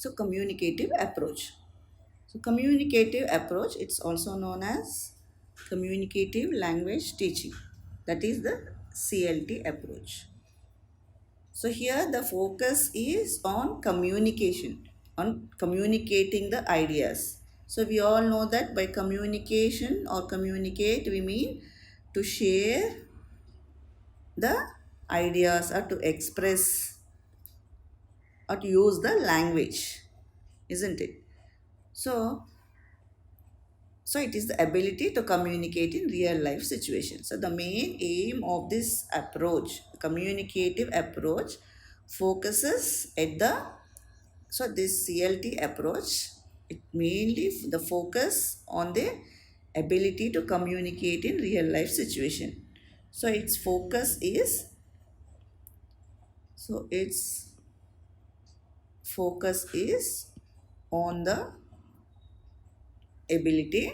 So communicative approach. So communicative approach, it's also known as communicative language teaching. That is the CLT approach. So here the focus is on communication, on communicating the ideas. So we all know that by communication or communicate, we mean to share the ideas or to express or to use the language, isn't it? So, so it is the ability to communicate in real life situations. So the main aim of this approach, communicative approach, focuses at the, so this CLT approach, it mainly the focus on the ability to communicate in real life situation. So its focus is, so its focus is on the ability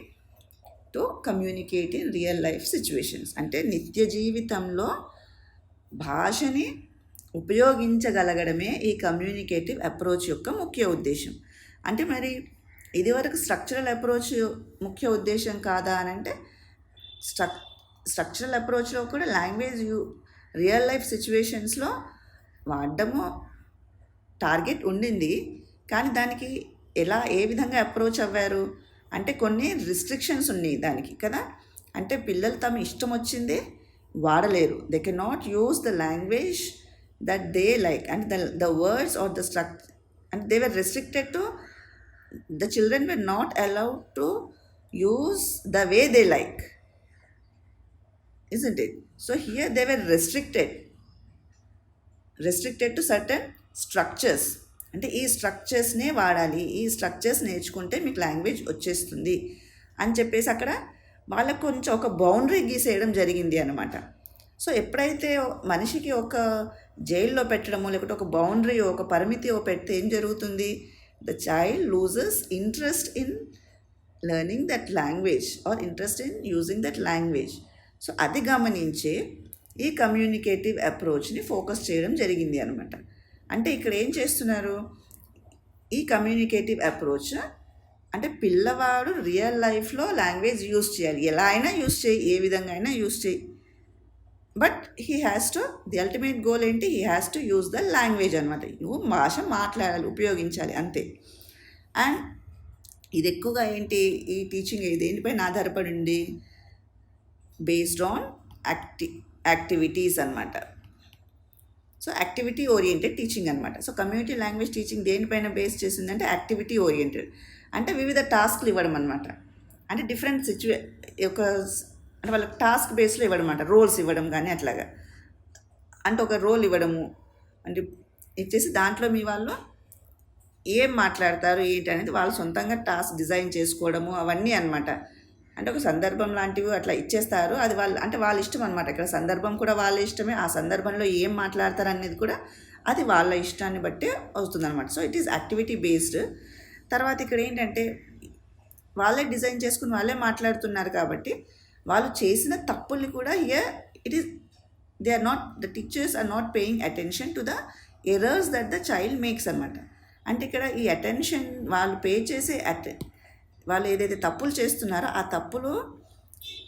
to communicate in real life situations. అంటే నిత్య జీవితంలో భాషని ఉపయోగించగలగడమే ఈ communicative approach యొక్క ముఖ్య ఉద్దేశం. అంటే మరి ఇదివరకు స్ట్రక్చరల్ అప్రోచ్ ముఖ్య ఉద్దేశం కాదా అని అంటే స్ట్రక్చరల్ అప్రోచ్లో కూడా లాంగ్వేజ్ రియల్ లైఫ్ సిచ్యువేషన్స్లో వాడడము టార్గెట్ ఉండింది. కానీ దానికి ఏ విధంగా అప్రోచ్ అవ్వారు అంటే కొన్ని రిస్ట్రిక్షన్స్ ఉన్నాయి దానికి కదా. అంటే పిల్లలు తమ ఇష్టం వచ్చిందే వాడలేరు. They can not use the language that they like and the words are the and they were restricted to, the children were not allowed to use the way they like, isn't it? So here they were restricted to certain structures. అంటే ఈ స్ట్రక్చర్స్నే వాడాలి, ఈ structures నేర్చుకుంటే మీకు language వచ్చేస్తుంది అని చెప్పేసి అక్కడ వాళ్ళకు కొంచెం ఒక బౌండరీ గీసేయడం జరిగింది అనమాట. సో ఎప్పుడైతే మనిషికి ఒక జైల్లో పెట్టడము లేకపోతే ఒక బౌండరీ ఒక పరిమితి పెడితే ఏం జరుగుతుంది, the child loses interest in learning that language or interest in using that language. So అది గమనించే ఈ కమ్యూనికేటివ్ అప్రోచ్ని ఫోకస్ చేయడం జరిగింది అనమాట. అంటే ఇక్కడ ఏం చేస్తున్నారు, ఈ కమ్యూనికేటివ్ అప్రోచ్ అంటే పిల్లవాడు రియల్ లైఫ్లో లాంగ్వేజ్ యూస్ చేయాలి, ఎలా అయినా యూస్ చేయి, ఏ విధంగా అయినా యూస్ చేయి, but he has to, the ultimate goal ఏంటి, he has to use the language అనమాట. నువ్వు భాష మాట్లాడాలి, ఉపయోగించాలి అంతే. అండ్ ఇది ఎక్కువగా ఏంటి, ఈ టీచింగ్ దేనిపైన ఆధారపడి ఉంది, బేస్డ్ ఆన్ యాక్టివిటీస్ అనమాట. సో యాక్టివిటీ ఓరియంటెడ్ టీచింగ్ అనమాట. సో కమ్యూనిటీ లాంగ్వేజ్ టీచింగ్ దేనిపైన బేస్ చేసిందంటే యాక్టివిటీ ఓరియంటెడ్. అంటే వివిధ టాస్క్లు ఇవ్వడం అనమాట. అంటే డిఫరెంట్ ఒక అంటే వాళ్ళకి టాస్క్ బేస్లో ఇవ్వడం అనమాట, రోల్స్ ఇవ్వడం కానీ అట్లాగా. అంటే ఒక రోల్ ఇవ్వడము అంటే ఇచ్చేసి దాంట్లో మీ వాళ్ళు ఏం మాట్లాడతారు ఏంటి అనేది వాళ్ళు సొంతంగా టాస్క్ డిజైన్ చేసుకోవడము అవన్నీ అనమాట. అంటే ఒక సందర్భం లాంటివి అట్లా ఇచ్చేస్తారు, అది వాళ్ళ ఇష్టం అనమాట. ఇక్కడ సందర్భం కూడా వాళ్ళ ఇష్టమే, ఆ సందర్భంలో ఏం మాట్లాడతారు అనేది కూడా అది వాళ్ళ ఇష్టాన్ని బట్టే వస్తుందన్నమాట. So it is activity based. తర్వాత ఇక్కడ ఏంటంటే వాళ్ళే డిజైన్ చేసుకుని వాళ్ళే మాట్లాడుతున్నారు కాబట్టి వాళ్ళు చేసిన తప్పుల్ని కూడా here it is the teachers are not paying attention to the errors that the child makes అనమాట. అంటే ఇక్కడ ఈ అటెన్షన్ వాళ్ళు పే చేసే వాళ్ళు ఏదైతే తప్పులు చేస్తున్నారో ఆ తప్పులు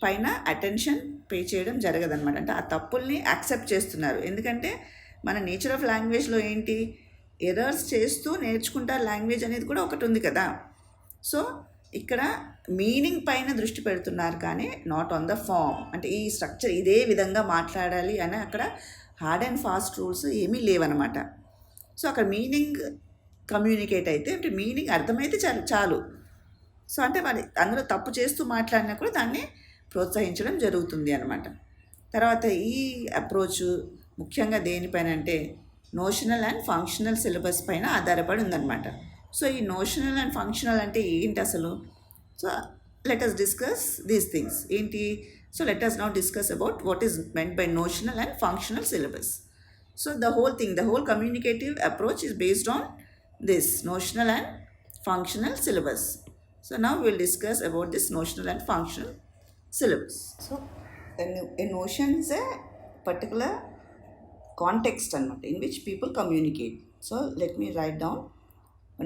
పైన అటెన్షన్ పే చేయడం జరగదనమాట. అంటే ఆ తప్పుల్ని యాక్సెప్ట్ చేస్తున్నారు. ఎందుకంటే మన నేచర్ ఆఫ్ లాంగ్వేజ్లో ఏంటి, ఎర్రర్స్ చేస్తూ నేర్చుకుంటారు లాంగ్వేజ్ అనేది కూడా ఒకటి ఉంది కదా. సో ఇక్కడ మీనింగ్ పైన దృష్టి పెడుతున్నారు కానీ నాట్ ఆన్ ద ఫామ్. అంటే ఈ స్ట్రక్చర్ ఇదే విధంగా మాట్లాడాలి అని అక్కడ హార్డ్ అండ్ ఫాస్ట్ రూల్స్ ఏమీ లేవన్నమాట. సో అక్కడ మీనింగ్ కమ్యూనికేట్ అయితే అంటే మీనింగ్ అర్థమైతే చాలు. సో అంటే వాళ్ళు అందులో తప్పు చేస్తూ మాట్లాడినా కూడా దాన్ని ప్రోత్సహించడం జరుగుతుంది అనమాట. తర్వాత ఈ అప్రోచ్ ముఖ్యంగా దేనిపైన అంటే నోషనల్ అండ్ ఫంక్షనల్ సిలబస్ పైన ఆధారపడి ఉందన్నమాట. సో ఈ నోషనల్ అండ్ ఫంక్షనల్ అంటే ఏంటి అసలు, so let us discuss these things ఏంటి. So let us now discuss about what is meant by notional and functional syllabus. So the whole communicative approach is based on this notional and functional syllabus. So now we will discuss about this notional and functional syllabus. So a notion is a particular context in which people communicate. So let me write down A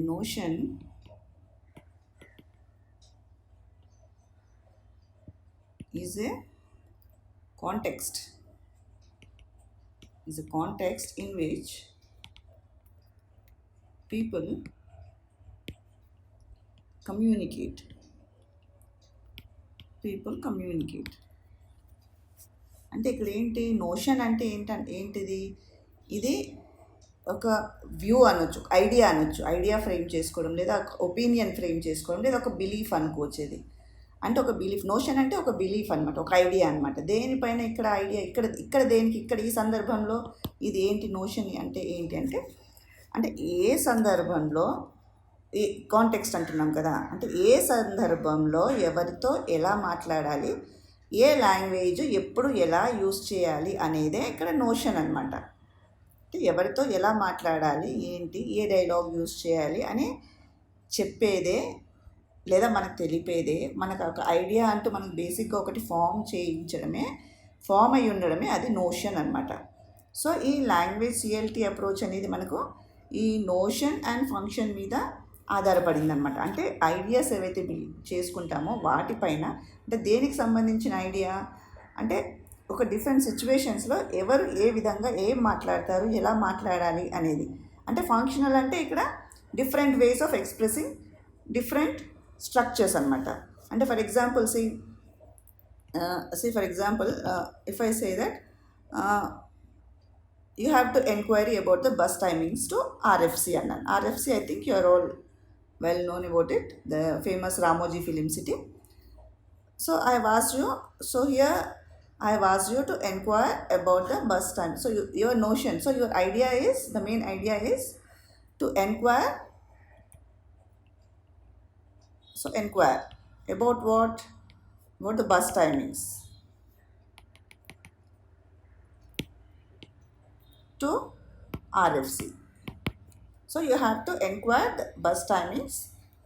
notion is a context in which people communicate అంటే ఇక్కడ ఏంటి notion అంటే ఏంటిది, ఇది ఒక view అనొచ్చు, idea frame చేసుకోవడం, లేదా ఒపీనియన్ ఫ్రేమ్ చేసుకోవడం, లేదా ఒక బిలీఫ్ అనుకోవచ్చు. ఇది అంటే ఒక బిలీఫ్, నోషన్ అంటే ఒక బిలీఫ్ అనమాట, ఒక ఐడియా అనమాట. దేనిపైన ఇక్కడ ఐడియా, ఇక్కడ దేనికి, ఇక్కడ ఈ సందర్భంలో ఇది ఏంటి, నోషన్ అంటే ఏంటి అంటే ఏ సందర్భంలో, ఈ కాంటెక్స్ట్ అంటున్నాం కదా, అంటే ఏ సందర్భంలో ఎవరితో ఎలా మాట్లాడాలి, ఏ లాంగ్వేజ్ ఎప్పుడు ఎలా యూస్ చేయాలి అనేదే ఇక్కడ నోషన్ అనమాట. అంటే ఎవరితో ఎలా మాట్లాడాలి, ఏంటి, ఏ డైలాగ్ యూస్ చేయాలి అని చెప్పేదే, లేదా మనకు తెలిపేదే, మనకు ఒక ఐడియా అంటూ మనకు బేసిక్గా ఒకటి ఫామ్ అయి ఉండడమే అది నోషన్ అనమాట. సో ఈ లాంగ్వేజ్ సిఎల్టీ అప్రోచ్ అనేది మనకు ఈ నోషన్ అండ్ ఫంక్షన్ మీద ఆధారపడింది అనమాట. అంటే ఐడియాస్ ఏవైతే చేసుకుంటామో వాటిపైన, అంటే దేనికి సంబంధించిన ఐడియా అంటే ఒక డిఫరెంట్ సిచ్యువేషన్స్లో ఎవరు ఏ విధంగా ఏం మాట్లాడతారు, ఎలా మాట్లాడాలి అనేది. అంటే ఫంక్షనల్ అంటే ఇక్కడ different ways of expressing different structures అనమాట. అంటే for example if I say that you have to inquiry about the bus timings to RFC అన్నాను. RFC I think you are all well known about it, the famous Ramoji Film City. So I have asked you, to inquire about the bus time. So your notion, so your idea is, the main idea is to inquire about what? About the bus timings to RFC. So you have to inquire the bus timings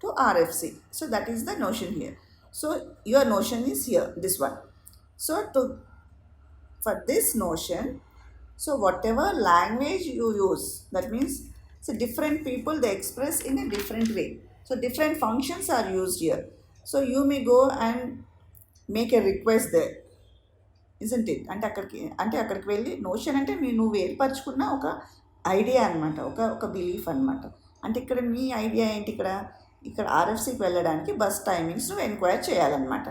to RFC. So that is the notion here. So your notion is here, this one. So for this notion, so whatever language you use, that means so different people, they express in a different way. So different functions are used here. So you may go and make a request there, isn't it? అంటే అక్కడికి వెళ్ళి notion అంటే నువ్వు ఏర్పరచుకున్న ఒక idea అనమాట, ఒక belief అనమాట. అంటే ఇక్కడ మీ ఐడియా ఏంటి, ఇక్కడ ఆర్ఎఫ్సికి వెళ్ళడానికి బస్ టైమింగ్స్ నువ్వు ఎంక్వైర్ చేయాలన్నమాట.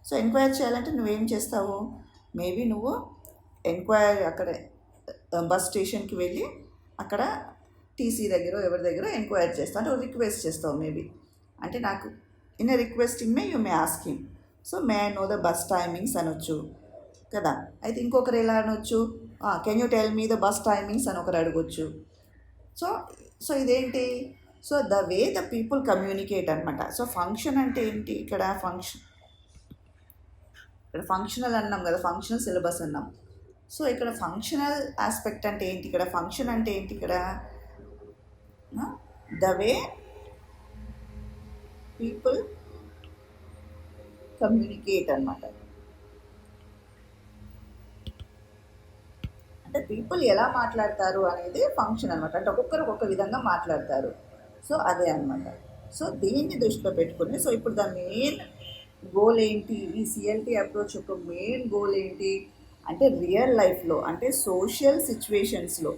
సో ఎంక్వైర్ చేయాలంటే నువ్వేం చేస్తావు, మేబీ నువ్వు అక్కడ బస్ స్టేషన్కి వెళ్ళి అక్కడ టీసీ దగ్గర ఎవరి దగ్గర ఎంక్వైర్ చేస్తావు, అంటే రిక్వెస్ట్ చేస్తావు మేబీ. అంటే నాకు in a requesting may you may ask him, so may I know the bus timings అనొచ్చు కదా. అయితే ఇంకొకరు ఎలా అనొచ్చు, can you tell me the bus timings అని ఒకరు అడగొచ్చు. సో ఇదేంటి, so the way the people communicate అనమాట. సో ఫంక్షన్ అంటే ఏంటి, ఇక్కడ ఫంక్షనల్ అన్నాం కదా, ఫంక్షనల్ సిలబస్ అన్నాం. సో ఇక్కడ ఫంక్షనల్ ఆస్పెక్ట్ అంటే ఏంటి, ఇక్కడ ఫంక్షన్ అంటే ఏంటి, ఇక్కడ ద వే పీపుల్ కమ్యూనికేట్ అనమాట. అంటే పీపుల్ ఎలా మాట్లాడతారు అనేది ఫంక్షన్ అనమాట. అంటే ఒక్కొక్కరు ఒక్కొక్క విధంగా మాట్లాడతారు. సో అదే అనమాట. సో దీన్ని దృష్టిలో పెట్టుకుని, సో ఇప్పుడు ద మెయిన్ గోల్ ఏంటి, ఈ సిఎల్టీ అప్రోచ్ యొక్క మెయిన్ గోల్ ఏంటి అంటే రియల్ లైఫ్లో, అంటే సోషల్ సిచ్యువేషన్స్లో,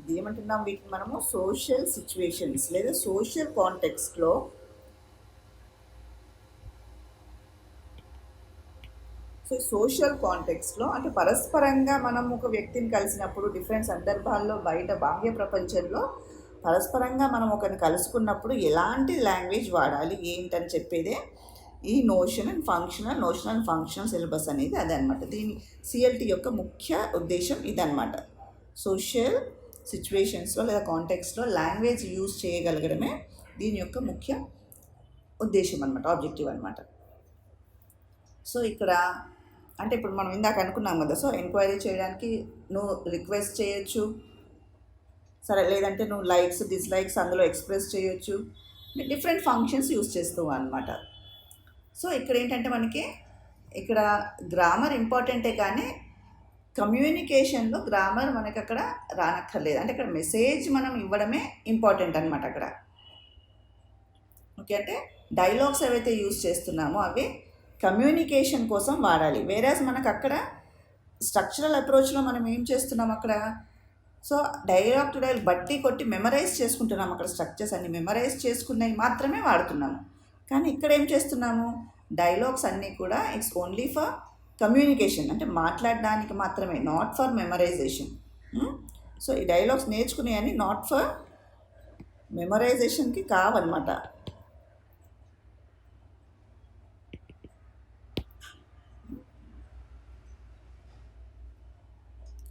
ఇది ఏమంటున్నాం వీటిని మనము సోషల్ సిచ్యువేషన్స్ లేదా సోషల్ కాంటెక్స్ట్లో, సో సోషల్ కాంటెక్స్ట్లో అంటే పరస్పరంగా మనం ఒక వ్యక్తిని కలిసినప్పుడు డిఫరెంట్ సందర్భాల్లో బయట బాహ్య ప్రపంచంలో పరస్పరంగా మనం ఒకరిని కలుసుకున్నప్పుడు ఎలాంటి లాంగ్వేజ్ వాడాలి ఏంటని చెప్పేదే ఈ నోషన్ అండ్ ఫంక్షనల్ సిలబస్ అనేది అదే అనమాట. దీని సిఎల్టీ యొక్క ముఖ్య ఉద్దేశం ఇదన్నమాట. సోషల్ సిచ్యువేషన్స్లో లేదా కాంటెక్స్లో లాంగ్వేజ్ యూజ్ చేయగలగడమే దీని యొక్క ముఖ్య ఉద్దేశం అనమాట, ఆబ్జెక్టివ్ అనమాట. సో ఇక్కడ అంటే ఇప్పుడు మనం ఇందాక అనుకున్నాం కదా, సో ఎంక్వైరీ చేయడానికి నువ్వు రిక్వెస్ట్ చేయొచ్చు, సరే, లేదంటే నువ్వు లైక్స్ డిస్లైక్స్ అందులో ఎక్స్ప్రెస్ చేయొచ్చు, డిఫరెంట్ ఫంక్షన్స్ యూజ్ చేస్తావు అనమాట. సో ఇక్కడ ఏంటంటే మనకి ఇక్కడ గ్రామర్ ఇంపార్టెంటే కానీ కమ్యూనికేషన్లో గ్రామర్ మనకి అక్కడ రానక్కర్లేదు. అంటే ఇక్కడ మెసేజ్ మనం ఇవ్వడమే ఇంపార్టెంట్ అనమాట అక్కడ. ఓకే, అంటే డైలాగ్స్ ఏవైతే యూజ్ చేస్తున్నామో అవి కమ్యూనికేషన్ కోసం వాడాలి. వేరేస్ మనకు అక్కడ స్ట్రక్చరల్ అప్రోచ్లో మనం ఏం చేస్తున్నాం అక్కడ, సో డైలాగ్ టు డైలాగ్ బట్టి కొట్టి మెమరైజ్ చేసుకుంటున్నాము. అక్కడ స్ట్రక్చర్స్ అన్ని మెమరైజ్ చేసుకున్నవి మాత్రమే వాడుతున్నాము. కానీ ఇక్కడ ఏం చేస్తున్నాము, డైలాగ్స్ అన్నీ కూడా ఇట్స్ ఓన్లీ ఫర్ కమ్యూనికేషన్, అంటే మాట్లాడడానికి మాత్రమే, నాట్ ఫర్ మెమరైజేషన్. సో ఈ డైలాగ్స్ నేర్చుకునేవన్నీ నాట్ ఫర్ మెమరైజేషన్కి కావన్నమాట.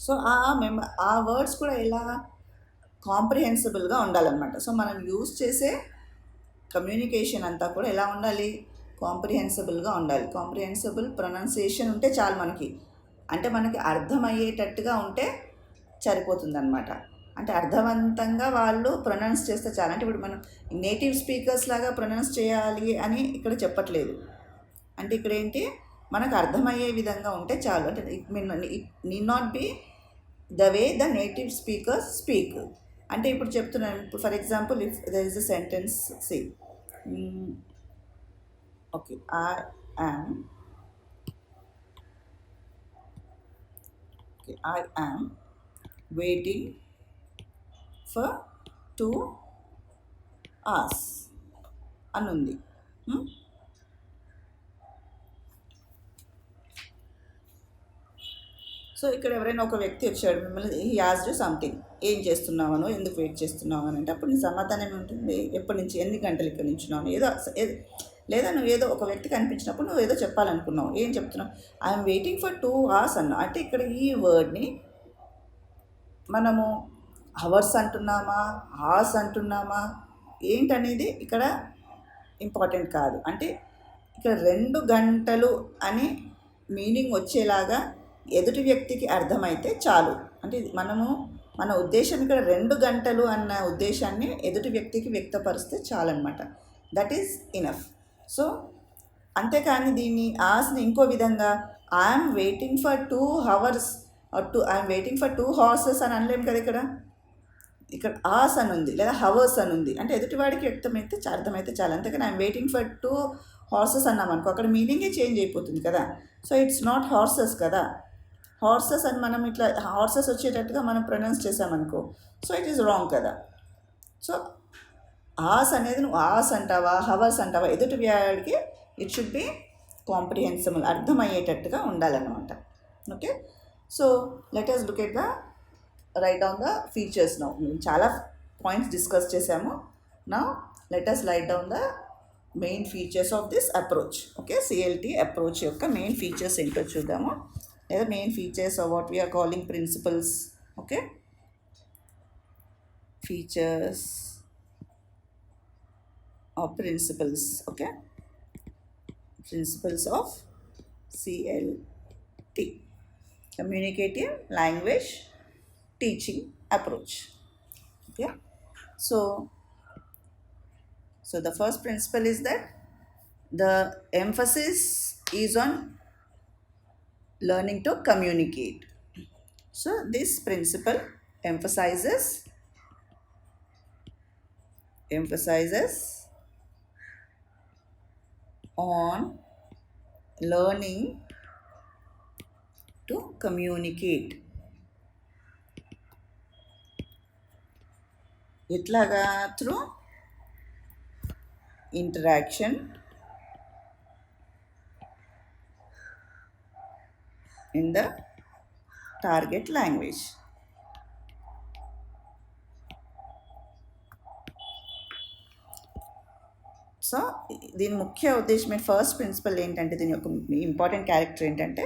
సో ఆ వర్డ్స్ కూడా ఎలా కాంప్రిహెన్సిబుల్గా ఉండాలన్నమాట. సో మనం యూజ్ చేసే కమ్యూనికేషన్ అంతా కూడా ఎలా ఉండాలి, కాంప్రిహెన్సిబుల్గా ఉండాలి. కాంప్రిహెన్సిబుల్ ప్రొనౌన్సియేషన్ ఉంటే చాలు మనకి, అంటే మనకి అర్థమయ్యేటట్టుగా ఉంటే సరిపోతుందన్నమాట. అంటే అర్థవంతంగా వాళ్ళు ప్రొనౌన్స్ చేస్తే చాలు. అంటే ఇప్పుడు మనం నేటివ్ స్పీకర్స్ లాగా ప్రొనౌన్స్ చేయాలి అని ఇక్కడ చెప్పట్లేదు. అంటే ఇక్కడ ఏంటి, మనకు అర్థమయ్యే విధంగా ఉంటే చాలు. అంటే it need not be the way the native speakers speak. అంటే ఇప్పుడు చెప్తున్నాను, ఇప్పుడు for example if there is a sentence, see okay, I am waiting for 2 hours అని ఉంది. సో ఇక్కడ ఎవరైనా ఒక వ్యక్తి వచ్చాడు, మిమ్మల్ని హీ ఆస్క్డ్ యు సంథింగ్, ఏం చేస్తున్నావనో, ఎందుకు వెయిట్ చేస్తున్నావు అని అంటే అప్పుడు నీ సమాధానం ఉంటుంది, ఎప్పటి నుంచి, ఎన్ని గంటలు ఇక్కడ నుంచున్నావు, ఏదో లేదా నువ్వు ఏదో ఒక వ్యక్తి కనిపించినప్పుడు నువ్వు ఏదో చెప్పాలనుకున్నావు, ఏం చెప్తున్నావు, ఐఎమ్ వెయిటింగ్ ఫర్ 2 hours అన్నా. అంటే ఇక్కడ ఈ వర్డ్ని మనము అవర్స్ అంటున్నామా, హార్స్ అంటున్నామా ఏంటనేది ఇక్కడ ఇంపార్టెంట్ కాదు. అంటే ఇక్కడ 2 గంటలు అని మీనింగ్ వచ్చేలాగా ఎదుటి వ్యక్తికి అర్థమైతే చాలు. అంటే మన ఉద్దేశం ఇక్కడ 2 గంటలు అన్న ఉద్దేశాన్ని ఎదుటి వ్యక్తికి వ్యక్తపరిస్తే చాలన్నమాట. That is enough. సో అంతేకాని దీన్ని ఆస్ని ఇంకో విధంగా I'm waiting for 2 hours I'm waiting for 2 horses అని అనలేము కదా. ఇక్కడ ఆస్ అని ఉంది, లేదా హవర్స్ అని ఉంది, అంటే ఎదుటివాడికి వ్యక్తమైతే అర్థమైతే చాలు. అంతేకాని ఐఎమ్ వెయిటింగ్ ఫర్ 2 horses అన్నాం అనుకో, అక్కడ మీనింగే చేంజ్ అయిపోతుంది కదా. సో ఇట్స్ నాట్ హార్సెస్ కదా, హార్సెస్ అని మనం ఇట్లా హార్సెస్ వచ్చేటట్టుగా మనం ప్రొనౌన్స్ చేసామనుకో, సో ఇట్ ఈస్ రాంగ్ కదా. సో ఆస్ అనేది నువ్వు ఆస్ అంటావా, హవర్స్ అంటావా, ఎదుటి వాడికి ఇట్ షుడ్ బి కాంప్రిహెన్సిబుల్, అర్థమయ్యేటట్టుగా ఉండాలన్నమాట. Okay, so let us look at the write down the features now. మేము చాలా పాయింట్స్ డిస్కస్ చేసాము. Now let us write down the main features of this approach. Okay, CLT approach యొక్క main features ఏంటో చూద్దాము, లేదా main features of what we are calling principles. Okay, features of principles. Okay, principles of CLT, communicative language teaching approach. Okay, so the first principle is that the emphasis is on learning to communicate. So this principle emphasizes on learning to communicate. ఎట్లాగా? through interaction in the target language. So దీని ముఖ్య ఉద్దేశం, first principle ఏంటంటే, దీని యొక్క important character ఏంటంటే,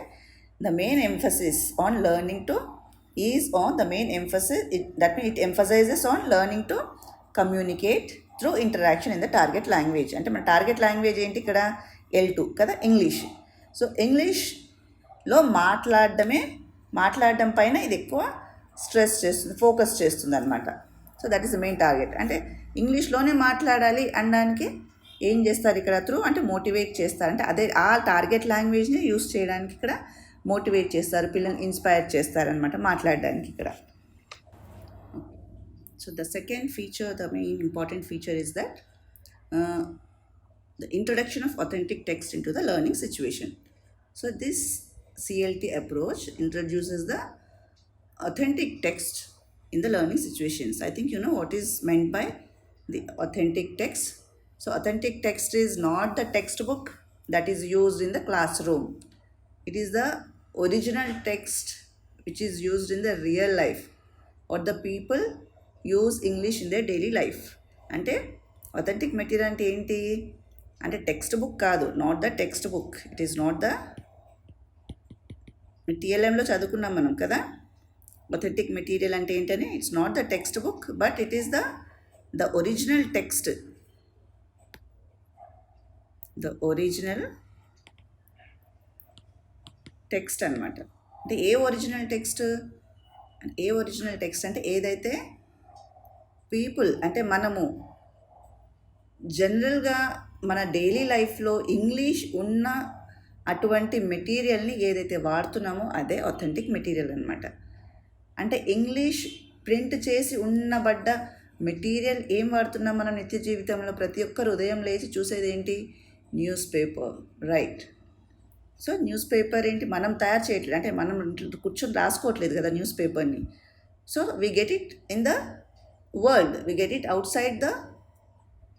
the main emphasis on learning to is on the main emphasis, that mean it emphasises on learning to communicate through interaction in the target language. అంటే మన target language ఏంటి ఇక్కడ, L2 కదా, English. So ఇంగ్లీష్లో మాట్లాడడం పైన ఇది ఎక్కువ స్ట్రెస్ చేస్తుంది, ఫోకస్ చేస్తుంది అనమాట. So that is the main target. అంటే ఇంగ్లీష్లోనే మాట్లాడాలి అనడానికి ఏం చేస్తారు ఇక్కడ, త్రూ అంటే మోటివేట్ చేస్తారు. అంటే అదే ఆ టార్గెట్ లాంగ్వేజ్ని యూస్ చేయడానికి ఇక్కడ మోటివేట్ చేస్తారు, పిల్లల్ని ఇన్స్పైర్ చేస్తారనమాట మాట్లాడడానికి ఇక్కడ. So the second feature, the main important feature is that the introduction of authentic text into the learning situation. So this CLT approach introduces the authentic text in the learning situations. I think you know what is meant by the authentic text. So authentic text is not the textbook that is used in the classroom. It is the original text which is used in the real life, or the people use English in their daily life. అంటే authentic material అంటే ఏంటి అంటే text book కాదు, not the text book. It is not the TLMలో చదువుకున్నాం మనం కదా authentic material అంటే ఏంటని. It's not the text book, but it is the original text, the original text అనమాట. అంటే ఏ ఒరిజినల్ టెక్స్ట్ అంటే ఏదైతే పీపుల్ అంటే మనము జనరల్గా మన డైలీ లైఫ్లో ఇంగ్లీష్ ఉన్న అటువంటి మెటీరియల్ని ఏదైతే వాడుతున్నామో అదే అథెంటిక్ మెటీరియల్ అనమాట. అంటే ఇంగ్లీష్ ప్రింట్ చేసి ఉన్నబడ్డ మెటీరియల్ ఏం వాడుతున్నాం మనం నిత్య జీవితంలో? ప్రతి ఒక్కరు ఉదయం లేచి చూసేది ఏంటి? News paper, right? So news paper ఏంటి మనం తయారు చేయట్లేదు, అంటే మనం కూర్చొని రాసుకోవట్లేదు కదా న్యూస్ పేపర్ని. So we get it in the world, we get it outside the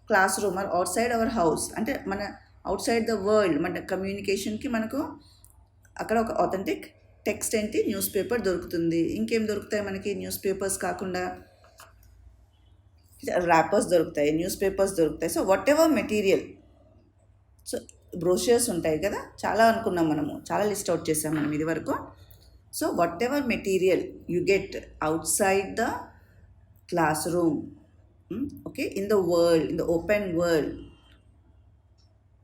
classroom or outside our house. అంటే మన అవుట్ సైడ్ ద వరల్డ్, మన కమ్యూనికేషన్కి మనకు అక్కడ ఒక ఆథెంటిక్ టెక్స్ట్ ఏంటి? న్యూస్ పేపర్ దొరుకుతుంది. ఇంకేం దొరుకుతాయి మనకి? న్యూస్ పేపర్స్ కాకుండా ర్యాపర్స్ దొరుకుతాయి, న్యూస్ పేపర్స్ దొరుకుతాయి. So what ever material, so brochures ఉంటాయి కదా, చాలా అనుకున్నాం మనము, చాలా లిస్ట్ అవుట్ చేసాం మనం ఇది వరకు. So what ever material you get out side the class room, okay, in the world, in the open world,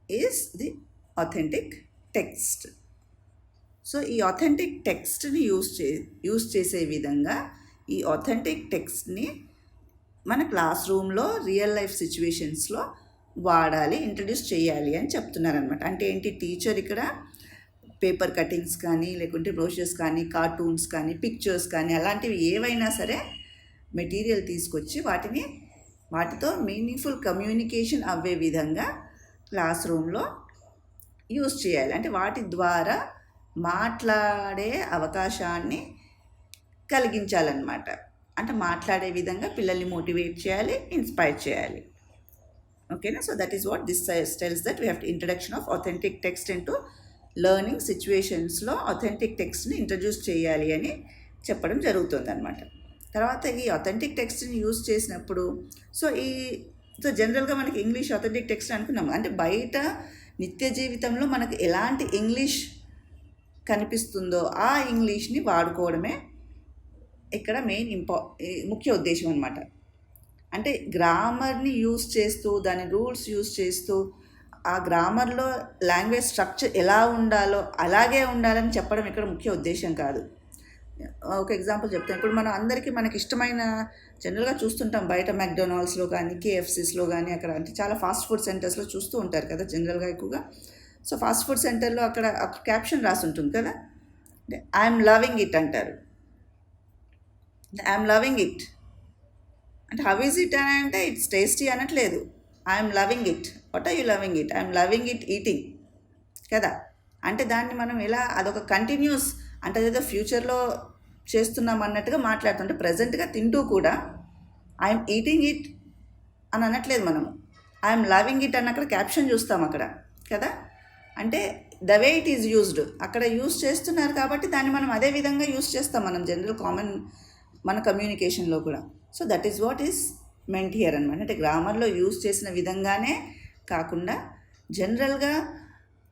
is the authentic text. So ఈ authentic టెక్స్ట్ని యూస్ చేసే విధంగా ఈ authentic టెక్స్ట్ని మన క్లాస్ రూమ్లో రియల్ లైఫ్ సిచ్యువేషన్స్లో వాడాలి, ఇంట్రడ్యూస్ చేయాలి అని చెప్తున్నారనమాట. అంటే ఏంటి? టీచర్ ఇక్కడ పేపర్ కటింగ్స్ కానీ, లేకుంటే బ్రోషర్స్ కానీ, కార్టూన్స్ కానీ, పిక్చర్స్ కానీ, అలాంటివి ఏవైనా సరే మెటీరియల్ తీసుకొచ్చి వాటితో మీనింగ్ఫుల్ కమ్యూనికేషన్ అవ్వే విధంగా క్లాస్ రూమ్లో యూజ్ చేయాలి. అంటే వాటి ద్వారా మాట్లాడే అవకాశాన్ని కలిగించాలన్నమాట. అంటే మాట్లాడే విధంగా పిల్లల్ని మోటివేట్ చేయాలి, ఇన్స్పైర్ చేయాలి. ఓకేనా? So that is what this tells that we have introduction of authentic text into learning సిచ్యువేషన్స్లో అథెంటిక్ టెక్స్ట్ని ఇంట్రడ్యూస్ చేయాలి అని చెప్పడం జరుగుతుంది అనమాట. తర్వాత ఈ అథెంటిక్ టెక్స్ట్ని యూజ్ చేసినప్పుడు సో జనరల్గా మనకి ఇంగ్లీష్ అథెంటిక్ టెక్స్ట్ అనుకున్నాము. అంటే బయట నిత్య జీవితంలో మనకు ఎలాంటి ఇంగ్లీష్ కనిపిస్తుందో ఆ ఇంగ్లీష్ని వాడుకోవడమే ఇక్కడ మెయిన్ ముఖ్య ఉద్దేశం అనమాట. అంటే గ్రామర్ని యూజ్ చేస్తూ, దాని రూల్స్ యూజ్ చేస్తూ, ఆ గ్రామర్లో లాంగ్వేజ్ స్ట్రక్చర్ ఎలా ఉండాలో అలాగే ఉండాలని చెప్పడం ఇక్కడ ముఖ్య ఉద్దేశం కాదు. ఒక ఎగ్జాంపుల్ చెప్తాను. ఇప్పుడు మనకి ఇష్టమైన జనరల్గా చూస్తుంటాం బయట మెక్డొనాల్డ్స్లో కానీ, KFCస్లో కానీ, అక్కడ అంటే చాలా ఫాస్ట్ ఫుడ్ సెంటర్స్లో చూస్తూ ఉంటారు కదా జనరల్గా ఎక్కువగా. సో ఫాస్ట్ ఫుడ్ సెంటర్లో అక్కడ క్యాప్షన్ రాసి ఉంటుంది కదా, ఐఎమ్ లవింగ్ ఇట్ అంటారు. ఐఎమ్ లవింగ్ ఇట్ అంటే హౌ ఈజ్ ఇట్ అని అంటే ఇట్స్ టేస్టీ అనట్లేదు. I'm loving it. What are you loving it? I'm loving it eating కదా. అంటే దాన్ని మనం ఎలా అదొక కంటిన్యూస్ అంటే అదేదో ఫ్యూచర్లో చేస్తున్నాం అన్నట్టుగా మాట్లాడుతుంటే ప్రజెంట్గా తింటూ కూడా ఐఎమ్ ఈటింగ్ ఇట్ అని అనట్లేదు మనము. ఐఎమ్ లవింగ్ ఇట్ అని అక్కడ క్యాప్షన్ చూస్తాం అక్కడ కదా. అంటే the way it is used అక్కడ యూజ్ చేస్తున్నారు కాబట్టి దాన్ని మనం అదే విధంగా యూజ్ చేస్తాం మనం జనరల్ కామన్ మన కమ్యూనికేషన్లో కూడా. So that is what is meant here అనమాట. అంటే గ్రామర్లో యూజ్ చేసిన విధంగానే కాకుండా జనరల్గా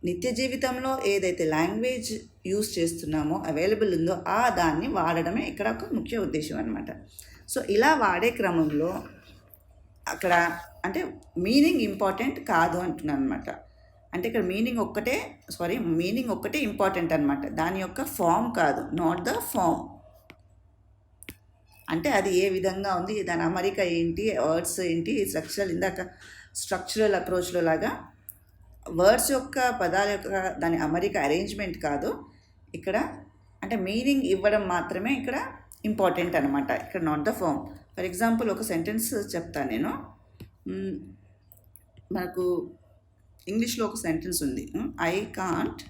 నిత్య జీవితంలో ఏదైతే లాంగ్వేజ్ యూజ్ చేస్తున్నామో అవైలబుల్ ఉందో ఆ దాన్ని వాడడమే ఇక్కడ ఒక ముఖ్య ఉద్దేశం అనమాట. సో ఇలా వాడే క్రమంలో అక్కడ అంటే మీనింగ్ ఇంపార్టెంట్ కాదు అంటున్నాను అనమాట. అంటే ఇక్కడ మీనింగ్ ఒక్కటే ఇంపార్టెంట్ అనమాట, దాని యొక్క ఫామ్ కాదు, నాట్ ద ఫామ్. అంటే అది ఏ విధంగా ఉంది, దాని అమరిక ఏంటి, వర్డ్స్ ఏంటి, స్ట్రక్చరల్ అప్రోచ్లో లాగా వర్డ్స్ యొక్క పదాల యొక్క దాని అమరిక అరేంజ్మెంట్ కాదు, ఇక్కడ అంటే మీనింగ్ ఇవ్వడం మాత్రమే ఇక్కడ ఇంపార్టెంట్ అనమాట, ఇక్కడ not the form. For example ఒక సెంటెన్స్ చెప్తాను నేను. మనకు ఇంగ్లీష్లో ఒక సెంటెన్స్ ఉంది, I can't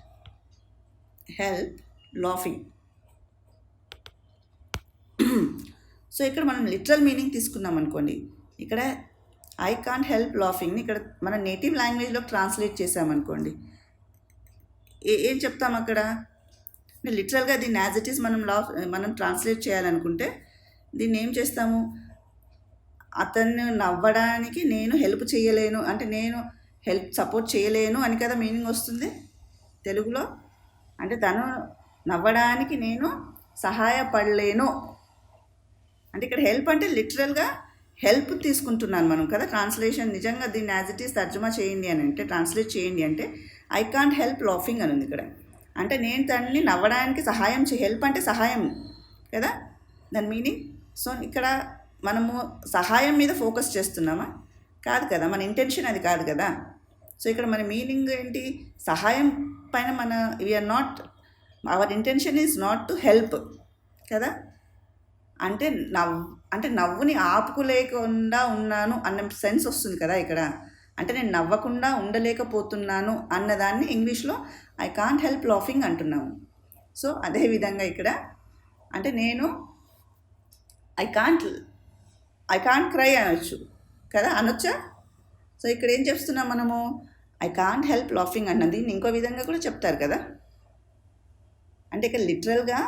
help laughing. So ఇక్కడ మనం లిటరల్ మీనింగ్ తీసుకున్నాం అనుకోండి, ఇక్కడ ఐ కాంట్ హెల్ప్ లాఫింగ్ని ఇక్కడ మన నేటివ్ లాంగ్వేజ్లో ట్రాన్స్లేట్ చేసామనుకోండి, ఏం చెప్తాం అక్కడ? లిటరల్గా దీన్ని యాజ్ ఇట్ ఈస్ మనం ట్రాన్స్లేట్ చేయాలనుకుంటే దీన్ని ఏం చేస్తాము? అతన్ని నవ్వడానికి నేను హెల్ప్ చేయలేను, అంటే నేను సపోర్ట్ చేయలేను అని కదా మీనింగ్ వస్తుంది తెలుగులో. అంటే తను నవ్వడానికి నేను సహాయపడలేను అంటే ఇక్కడ హెల్ప్ అంటే లిటరల్గా హెల్ప్ తీసుకుంటున్నాను మనం కదా. ట్రాన్స్లేషన్ నిజంగా దీన్ని యాజ్ ఇట్ ఈస్ తర్జుమా చేయండి అని అంటే, ట్రాన్స్లేట్ చేయండి అంటే ఐ కాంట్ హెల్ప్ లాఫింగ్ అని ఉంది ఇక్కడ. అంటే నేను తనని నవ్వడానికి సహాయం హెల్ప్ అంటే సహాయం కదా దాని మీనింగ్. సో ఇక్కడ మనము సహాయం మీద ఫోకస్ చేస్తున్నామా? కాదు కదా, మన ఇంటెన్షన్ అది కాదు కదా. సో ఇక్కడ మన మీనింగ్ ఏంటి? సహాయం పైన we are not, our intention is not to help కదా. అంటే నవ్వుని ఆపుకోలేకుండా ఉన్నాను అన్న సెన్స్ వస్తుంది కదా ఇక్కడ. అంటే నేను నవ్వకుండా ఉండలేకపోతున్నాను అన్నదాన్ని ఇంగ్లీష్లో ఐ కాంట్ హెల్ప్ లాఫింగ్ అంటున్నాము. సో అదేవిధంగా ఇక్కడ అంటే నేను ఐ కాంట్ క్రై అనొచ్చు కదా, అనొచ్చా? సో ఇక్కడ ఏం చెప్తున్నాం మనము? ఐ కాంట్ హెల్ప్ లాఫింగ్ అన్నది ఇంకో విధంగా కూడా చెప్తారు కదా. అంటే ఇక్కడ లిటరల్గా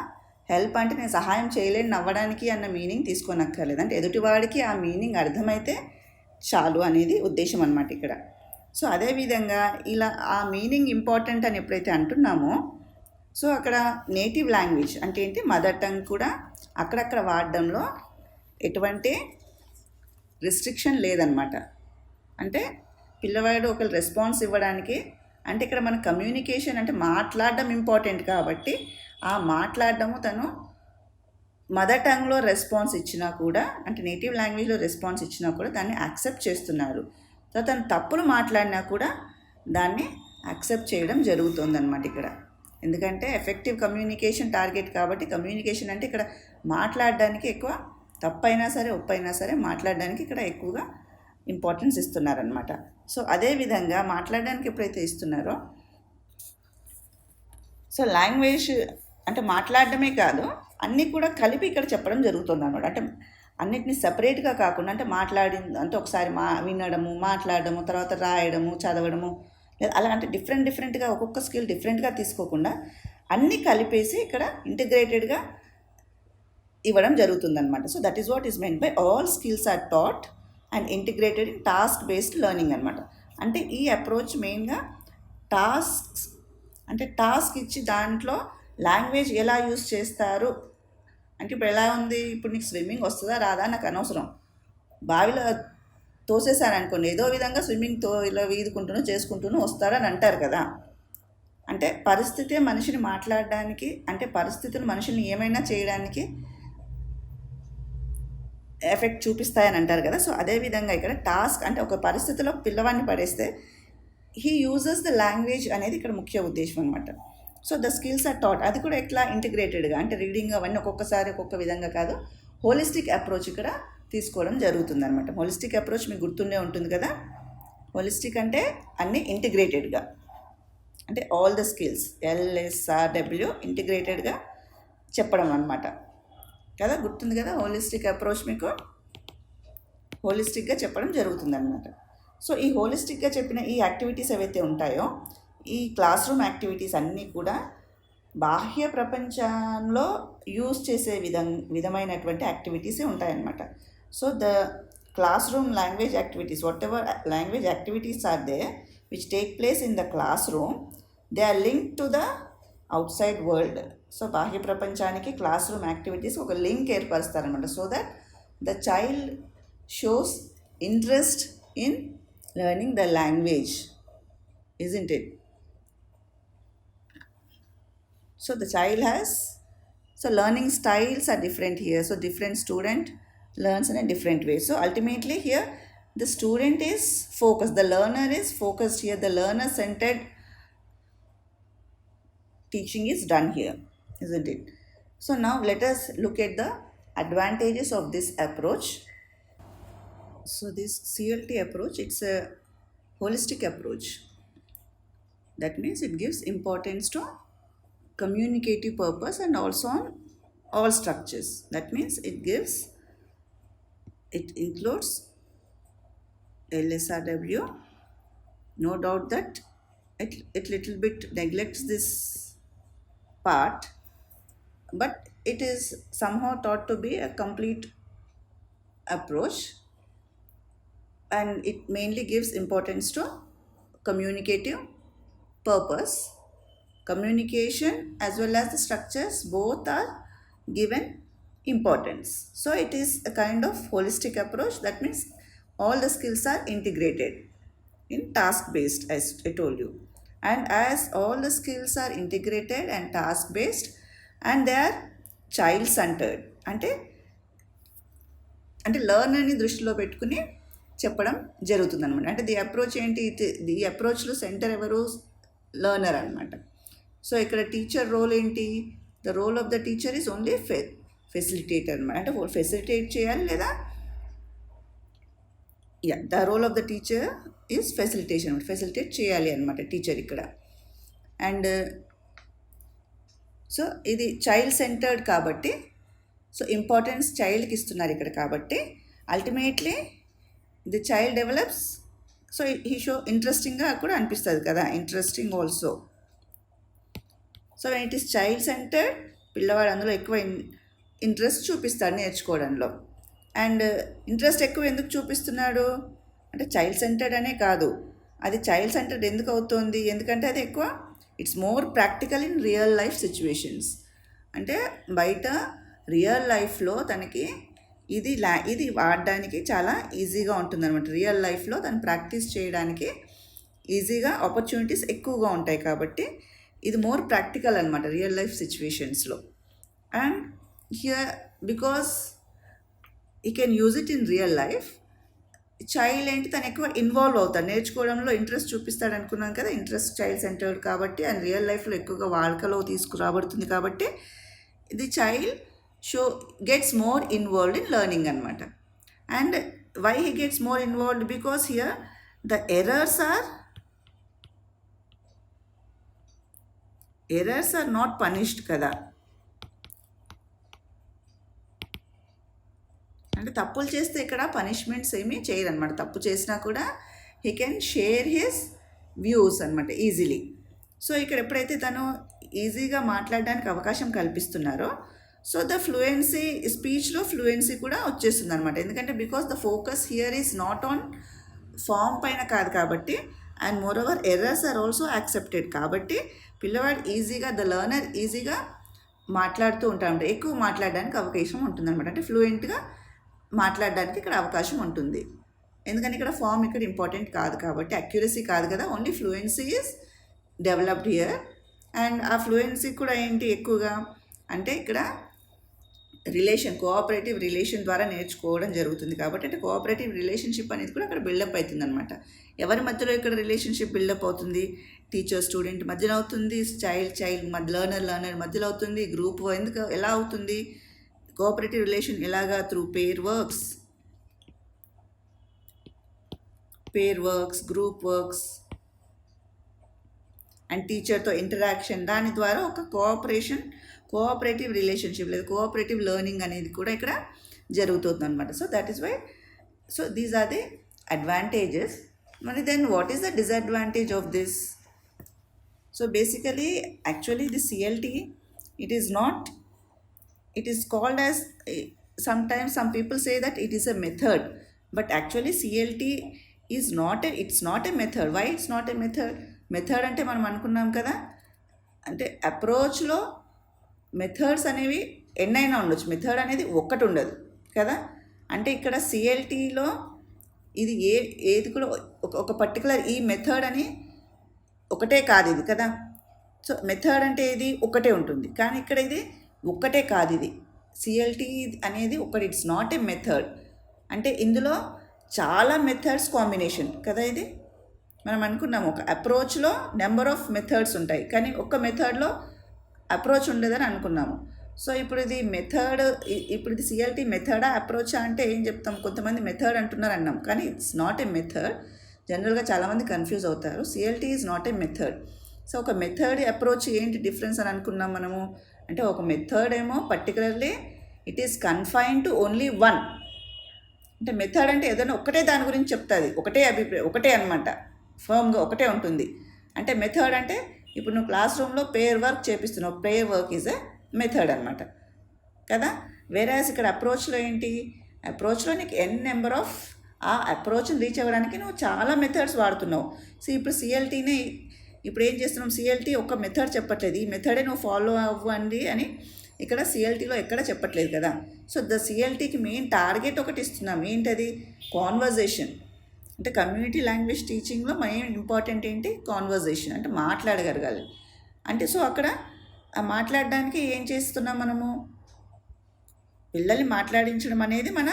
హెల్ప్ అంటే నేను సహాయం చేయలేను నవ్వడానికి అన్న మీనింగ్ తీసుకోనక్కర్లేదు, అంటే ఎదుటివాడికి ఆ మీనింగ్ అర్థమైతే చాలు అనేది ఉద్దేశం అన్నమాట ఇక్కడ. సో అదేవిధంగా ఇలా ఆ మీనింగ్ ఇంపార్టెంట్ అని ఎప్పుడైతే అంటున్నామో, సో అక్కడ నేటివ్ లాంగ్వేజ్ అంటే ఏంటి, మదర్ టంగ్ కూడా అక్కడక్కడ వాడడంలో ఎటువంటి రిస్ట్రిక్షన్ లేదనమాట. అంటే పిల్లవాడు ఒకరు రెస్పాన్స్ ఇవ్వడానికి, అంటే ఇక్కడ మన కమ్యూనికేషన్ అంటే మాట్లాడడం ఇంపార్టెంట్ కాబట్టి ఆ మాట్లాడడము తను మదర్ టంగ్లో రెస్పాన్స్ ఇచ్చినా కూడా, అంటే నేటివ్ లాంగ్వేజ్లో రెస్పాన్స్ ఇచ్చినా కూడా దాన్ని యాక్సెప్ట్ చేస్తున్నారు. సో తను తప్పులు మాట్లాడినా కూడా దాన్ని యాక్సెప్ట్ చేయడం జరుగుతుందన్నమాట ఇక్కడ. ఎందుకంటే ఎఫెక్టివ్ కమ్యూనికేషన్ టార్గెట్ కాబట్టి, కమ్యూనికేషన్ అంటే ఇక్కడ మాట్లాడడానికి ఎక్కువ, తప్పైనా సరే ఒప్పైనా సరే మాట్లాడడానికి ఇక్కడ ఎక్కువగా ఇంపార్టెన్స్ ఇస్తున్నారనమాట. సో అదేవిధంగా మాట్లాడడానికి ఎప్పుడైతే ఇస్తున్నారో, సో లాంగ్వేజ్ అంటే మాట్లాడడమే కాదు అన్నీ కూడా కలిపి ఇక్కడ చెప్పడం జరుగుతుంది అనమాట. అంటే అన్నిటిని సపరేట్గా కాకుండా, అంటే అంటే ఒకసారి వినడము, మాట్లాడడము, తర్వాత రాయడము, చదవడము, లేదా అలా అంటే డిఫరెంట్గా ఒక్కొక్క స్కిల్ డిఫరెంట్గా తీసుకోకుండా అన్నీ కలిపేసి ఇక్కడ ఇంటిగ్రేటెడ్గా ఇవ్వడం జరుగుతుందన్నమాట. So that is what is main by all skills are taught and integrated in task based learning అనమాట. అంటే ఈ అప్రోచ్ మెయిన్గా టాస్క్ ఇచ్చి దాంట్లో లాంగ్వేజ్ ఎలా యూజ్ చేస్తారు అంటే, ఇప్పుడు ఎలా ఉంది, ఇప్పుడు నీకు స్విమ్మింగ్ వస్తుందా రాదా నాకు అనవసరం, బావిలో తోసేసారనుకోండి ఏదో విధంగా స్విమ్మింగ్ ఇలా ఈదుకుంటూనో చేసుకుంటూనో వస్తారని అంటారు కదా. అంటే పరిస్థితే మనిషిని మాట్లాడడానికి, అంటే పరిస్థితులు మనుషుల్ని ఏమైనా చేయడానికి ఎఫెక్ట్ చూపిస్తాయని అంటారు కదా. సో అదేవిధంగా ఇక్కడ టాస్క్ అంటే ఒక పరిస్థితిలో పిల్లవాడిని పడేస్తే హీ యూజెస్ ద లాంగ్వేజ్ అనేది ఇక్కడ ముఖ్య ఉద్దేశం అనమాట. So the skills are taught, అది కూడా ఎట్లా ఇంటిగ్రేటెడ్గా, అంటే రీడింగ్ అవన్నీ ఒక్కొక్కసారి ఒక్కొక్క విధంగా కాదు, హోలిస్టిక్ అప్రోచ్ ఇక్కడ తీసుకోవడం జరుగుతుంది అనమాట. హోలిస్టిక్ అప్రోచ్ మీకు గుర్తుండే ఉంటుంది కదా. హోలిస్టిక్ అంటే అన్నీ ఇంటిగ్రేటెడ్గా, అంటే ఆల్ ద స్కిల్స్ LSRW ఇంటిగ్రేటెడ్గా చెప్పడం అనమాట కదా, గుర్తుంది కదా. హోలిస్టిక్ అప్రోచ్ మీకు హోలిస్టిక్గా చెప్పడం జరుగుతుంది అనమాట. సో ఈ హోలిస్టిక్గా చెప్పిన ఈ యాక్టివిటీస్ ఏవైతే ఉంటాయో, ఈ క్లాస్ రూమ్ యాక్టివిటీస్ అన్నీ కూడా బాహ్య ప్రపంచంలో యూజ్ చేసే విధమైనటువంటి యాక్టివిటీసే ఉంటాయన్నమాట. So the classroom language activities, whatever language activities are they which take place in the classroom, they are link to the outside world. So బాహ్య ప్రపంచానికి క్లాస్ రూమ్ యాక్టివిటీస్ ఒక link ఏర్పరుస్తారనమాట. So that the child shows interest in learning the language, isn't it? So the child has, so learning styles are different here. So different student learns in a different way. So ultimately here the student is focused, the learner is focused here, the learner centered teaching is done here. isn't it? So now let us look at the advantages of this approach. So this CLT approach, it's a holistic approach. That means it gives importance to communicative purpose and also on all structures. That means it includes LSRW. No doubt that it little bit neglects this part, but it is somehow thought to be a complete approach, and it mainly gives importance to communicative purpose. Communication as well as the structures both are given importance. So it is a kind of holistic approach. That means all the skills are integrated in task based, as I told you. And as all the skills are integrated and task based and they are child centered, అంటే లర్నర్ని దృష్టిలో పెట్టుకుని చెప్పడం జరుగుతుంది అనమాట. అంటే the approach ఏంటి, ది అప్రోచ్లో సెంటర్ ఎవరు, లర్నర్ అనమాట. సో ఇక్కడ టీచర్ రోల్ ఏంటి, the role of the teacher is only facilitator అనమాట. అంటే ఫెసిలిటేట్ చేయాలి లేదా the role of the teacher is facilitation, facilitate చేయాలి అనమాట టీచర్ ఇక్కడ. అండ్ సో ఇది చైల్డ్ సెంటర్డ్ కాబట్టి, సో ఇంపార్టెన్స్ చైల్డ్కి ఇస్తున్నారు ఇక్కడ కాబట్టి ultimately the child develops. So ఈ షో ఇంట్రెస్టింగ్గా కూడా అనిపిస్తుంది కదా, interesting also. So it is child centred, పిల్లవాడు అందులో ఎక్కువ ఇంట్రెస్ట్ చూపిస్తాడు నేర్చుకోవడంలో. అండ్ ఇంట్రెస్ట్ ఎక్కువ ఎందుకు చూపిస్తున్నాడు అంటే చైల్డ్ సెంటర్డ్ అనే కాదు, అది చైల్డ్ సెంటర్డ్ ఎందుకు అవుతుంది, ఎందుకంటే అది ఎక్కువ it's more practical in real life situations. అంటే బయట రియల్ లైఫ్లో తనకి ఇది వాడడానికి చాలా ఈజీగా ఉంటుంది అనమాట. రియల్ లైఫ్లో తను ప్రాక్టీస్ చేయడానికి ఈజీగా ఆపర్చునిటీస్ ఎక్కువగా ఉంటాయి కాబట్టి ఇది మోర్ ప్రాక్టికల్ అనమాట రియల్ లైఫ్ సిచ్యువేషన్స్లో. And here because you can use it in real life, child ఏంటి తను ఎక్కువ ఇన్వాల్వ్ అవుతాడు, నేర్చుకోవడంలో ఇంట్రెస్ట్ చూపిస్తాడు అనుకున్నాం కదా, ఇంట్రెస్ట్ చైల్డ్ సెంటర్డ్ కాబట్టి అండ్ రియల్ లైఫ్లో ఎక్కువగా వాడుకలో తీసుకురాబడుతుంది కాబట్టి the child gets more involved in learning అనమాట. And why he gets more involved, because here the errors are not punished కదా. అంటే తప్పులు చేస్తే ఇక్కడ పనిష్మెంట్స్ ఏమీ చేయరనమాట. తప్పు చేసినా కూడా he can share his views అనమాట ఈజీలీ. సో ఇక్కడ ఎప్పుడైతే తను ఈజీగా మాట్లాడడానికి అవకాశం కల్పిస్తున్నారో సో ద ఫ్లూయెన్సీ, స్పీచ్లో ఫ్లూయెన్సీ కూడా వచ్చేస్తుంది అనమాట. ఎందుకంటే because the focus here is not on form పైన కాదు కాబట్టి, and moreover errors are also accepted కాబట్టి పిల్లవాడు ఈజీగా, ద లర్నర్ ఈజీగా మాట్లాడుతూ ఉంటాడు, ఎక్కువ మాట్లాడడానికి అవకాశం ఉంటుంది అనమాట. అంటే ఫ్లూయెంట్గా మాట్లాడడానికి ఇక్కడ అవకాశం ఉంటుంది. ఎందుకంటే ఇక్కడ ఫామ్ ఇక్కడ ఇంపార్టెంట్ కాదు కాబట్టి, అక్యురసీ కాదు కదా, only fluency is developed here. And ఆ ఫ్లూయెన్సీ కూడా ఏంటి ఎక్కువగా అంటే ఇక్కడ కోఆపరేటివ్ రిలేషన్ ద్వారా నేర్చుకోవడం జరుగుతుంది కాబట్టి, అంటే కోఆపరేటివ్ రిలేషన్షిప్ అనేది కూడా అక్కడ బిల్డప్ అవుతుంది అనమాట. ఎవరి మధ్యలో ఇక్కడ రిలేషన్షిప్ బిల్డప్ అవుతుంది, టీచర్ స్టూడెంట్ మధ్యలో అవుతుంది, చైల్డ్ లర్నర్ మధ్యలో అవుతుంది, గ్రూప్ ఎలా అవుతుంది, కోఆపరేటివ్ రిలేషన్ ఎలాగా, through pair works, group works and టీచర్తో ఇంటరాక్షన్, దాని ద్వారా ఒక కోఆపరేటివ్ రిలేషన్షిప్ లేదా కోఆపరేటివ్ లెర్నింగ్ అనేది కూడా ఇక్కడ జరుగుతుంది అనమాట. So that is why, so these are the advantages. మరి then what is the disadvantage of this? So basically actually the CLT, it is called as, sometimes some people say that it is a method, but actually CLT is it's not a method. Why it's not a method? Method అంటే మనం అనుకున్నాం కదా, అంటే అప్రోచ్లో methods అనేవి ఎన్నైనా ఉండొచ్చు, method అనేది ఒక్కటి ఉండదు కదా. అంటే ఇక్కడ CLTలో ఇది ఏది కూడా ఒక పర్టికులర్ ఈ మెథడ్ అని ఒకటే కాదు ఇది కదా. సో మెథడ్ అంటే ఇది ఒకటే ఉంటుంది, కానీ ఇక్కడ ఇది ఒక్కటే కాదు. ఇది CLT అనేది ఒకటి, ఇట్స్ నాట్ ఏ మెథడ్. అంటే ఇందులో చాలా మెథడ్స్ కాంబినేషన్ కదా. ఇది మనం అనుకున్నాము ఒక అప్రోచ్లో నెంబర్ ఆఫ్ మెథడ్స్ ఉంటాయి, కానీ ఒక్క మెథడ్లో అప్రోచ్ ఉండదని అనుకున్నాము. సో ఇప్పుడు ఇది మెథడ్, ఇప్పుడు ఇది సిఎల్టీ మెథడా అప్రోచా అంటే ఏం చెప్తాం? కొంతమంది మెథడ్ అంటున్నారు అన్నాం, కానీ ఇట్స్ నాట్ ఏ మెథడ్. జనరల్గా చాలామంది కన్ఫ్యూజ్ అవుతారు. CLT is not a method. So ఒక మెథడ్ అప్రోచ్ ఏంటి డిఫరెన్స్ అని అనుకున్నాం మనము అంటే, ఒక మెథడ్ ఏమో particularly it is confined to only one. అంటే మెథడ్ అంటే ఏదైనా ఒకటే దాని గురించి చెప్తుంది, ఒకటే అభిప్రాయం, ఒకటే అనమాట, ఫర్మ్గా ఒకటే ఉంటుంది. అంటే మెథడ్ అంటే ఇప్పుడు నువ్వు క్లాస్ రూమ్లో పేర్ వర్క్ చేపిస్తున్నావు, pair work is a method అనమాట కదా. వేరేస్ ఇక్కడ అప్రోచ్లో ఏంటి? అప్రోచ్లో నీకు నెంబర్ ఆఫ్ ఆ అప్రోచ్ని రీచ్ అవ్వడానికి నువ్వు చాలా మెథడ్స్ వాడుతున్నావు. సో ఇప్పుడు సిఎల్టీనే ఇప్పుడు ఏం చేస్తున్నాం? సిఎల్టీ ఒక మెథడ్ చెప్పట్లేదు, ఈ మెథడే నువ్వు ఫాలో అవ్వండి అని ఇక్కడ సిఎల్టీలో ఎక్కడ చెప్పట్లేదు కదా. సో ద సిఎల్టీకి మెయిన్ టార్గెట్ ఒకటి ఇస్తున్నాం, ఏంటది? కాన్వర్జేషన్. అంటే కమ్యూనిటీ లాంగ్వేజ్ టీచింగ్లో మెయిన్ ఇంపార్టెంట్ ఏంటి? కాన్వర్జేషన్, అంటే మాట్లాడగలగాలి. అంటే సో అక్కడ మాట్లాడడానికి ఏం చేస్తున్నాం మనము? పిల్లల్ని మాట్లాడించడం అనేది మన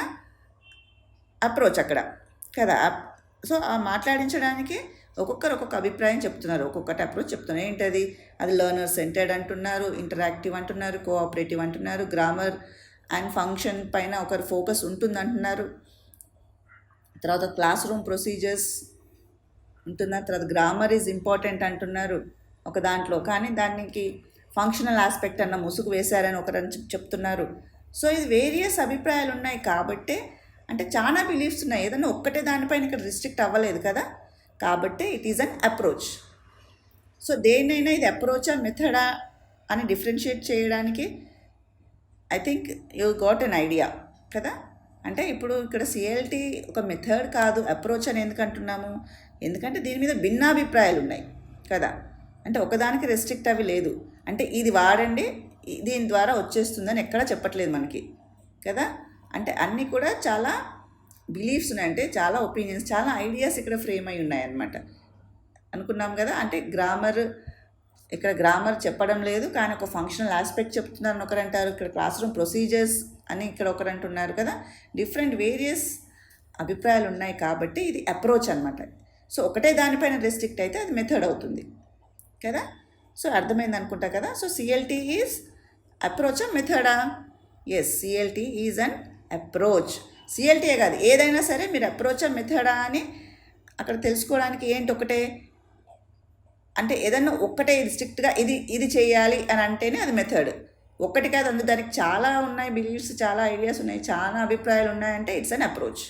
అప్రోచ్ అక్కడ కదా. సో ఆ మాట్లాడించడానికి ఒక్కొక్కరు ఒక్కొక్క అభిప్రాయం చెప్తున్నారు, ఒక్కొక్కటి అప్రోచ్ చెప్తున్నారు. ఏంటది? అది లెర్నర్ సెంటర్డ్ అంటున్నారు, ఇంటరాక్టివ్ అంటున్నారు, కోఆపరేటివ్ అంటున్నారు, గ్రామర్ అండ్ ఫంక్షన్ పైన ఒకరు ఫోకస్ ఉంటుంది అంటున్నారు, తర్వాత క్లాస్ రూమ్ ప్రొసీజర్స్ ఉంటున్నారు, తర్వాత గ్రామర్ ఈజ్ ఇంపార్టెంట్ అంటున్నారు ఒక దాంట్లో, కానీ దానికి ఫంక్షనల్ ఆస్పెక్ట్ అన్న ముసుగు వేశారని ఒకరు చెప్తున్నారు. సో ఇది వేరియస్ అభిప్రాయాలు ఉన్నాయి కాబట్టే, అంటే చాలా బిలీఫ్స్ ఉన్నాయి, ఏదైనా ఒక్కటే దానిపైన ఇక్కడ రిస్ట్రిక్ట్ అవ్వలేదు కదా, కాబట్టి it is an approach. So దేన్నైనా ఇది అప్రోచా మెథడా అని డిఫరెన్షియేట్ చేయడానికి I think you got an idea కదా. అంటే ఇప్పుడు ఇక్కడ సిఎల్టీ ఒక మెథడ్ కాదు, అప్రోచ్ అని ఎందుకు అంటున్నాము? ఎందుకంటే దీని మీద భిన్నాభిప్రాయాలు ఉన్నాయి కదా. అంటే ఒకదానికి రెస్ట్రిక్ట్ అవి లేదు, అంటే ఇది వాడండి దీని ద్వారా వచ్చేస్తుందని ఎక్కడా చెప్పట్లేదు మనకి కదా. అంటే అన్నీ కూడా చాలా బిలీఫ్స్ ఉన్నాయి, అంటే చాలా ఒపీనియన్స్, చాలా ఐడియాస్ ఇక్కడ ఫ్రేమ్ అయి ఉన్నాయన్నమాట అనుకున్నాం కదా. అంటే గ్రామర్, ఇక్కడ గ్రామర్ చెప్పడం లేదు కానీ ఒక ఫంక్షనల్ ఆస్పెక్ట్ చెప్తున్నారని ఒకరు అంటారు, ఇక్కడ క్లాస్ రూమ్ ప్రొసీజర్స్ అని ఇక్కడ ఒకరు అంటున్నారు కదా. డిఫరెంట్ వేరియస్ అభిప్రాయాలు ఉన్నాయి కాబట్టి ఇది అప్రోచ్ అనమాట. సో ఒకటే దానిపైన రెస్ట్రిక్ట్ అయితే అది మెథడ్ అవుతుంది కదా. సో అర్థమైంది అనుకుంటా కదా. సో సిఎల్టీ ఈజ్ అప్రోచా మెథడా? Yes, CLT is an approach. సిఎల్టీయే కాదు, ఏదైనా సరే మీరు అప్రోచా మెథడా అని అక్కడ తెలుసుకోవడానికి ఏంటి ఒకటే, అంటే ఏదన్నా ఒక్కటే స్ట్రిక్ట్గా ఇది చేయాలి అని అంటేనే అది మెథడ్. ఒక్కటి కాదు, అందులో దానికి చాలా ఉన్నాయి బిలీఫ్స్, చాలా ఐడియాస్ ఉన్నాయి, చాలా అభిప్రాయాలు ఉన్నాయంటే ఇట్స్ అన్ అప్రోచ్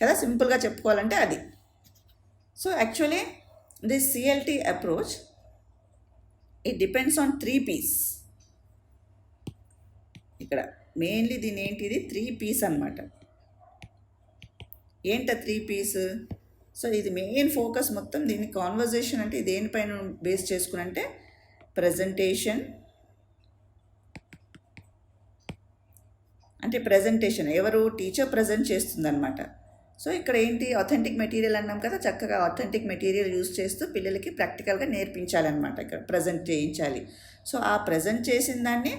కదా. సింపుల్గా చెప్పుకోవాలంటే అది. So actually this CLT approach it depends on 3 P's. ఇక్కడ మెయిన్లీ దీని ఏంటి, ఇది 3 P's అనమాట. ఏంట 3 P's? సో ఇది మెయిన్ ఫోకస్ మొత్తం దీని కాన్వర్జేషన్ అంటే దేనిపైన బేస్ చేసుకుని అంటే ప్రజెంటేషన్, అంటే ప్రజెంటేషన్ ఎవరు? టీచర్ ప్రజెంట్ చేస్తుందన్నమాట. సో ఇక్కడ ఏంటి, ఆథెంటిక్ మెటీరియల్ అన్నాం కదా, చక్కగా ఆథెంటిక్ మెటీరియల్ యూజ్ చేస్తూ పిల్లలకి ప్రాక్టికల్గా నేర్పించాలన్నమాట, ఇక్కడ ప్రజెంట్ చేయించాలి. సో ఆ ప్రజెంట్ చేసిన దాన్ని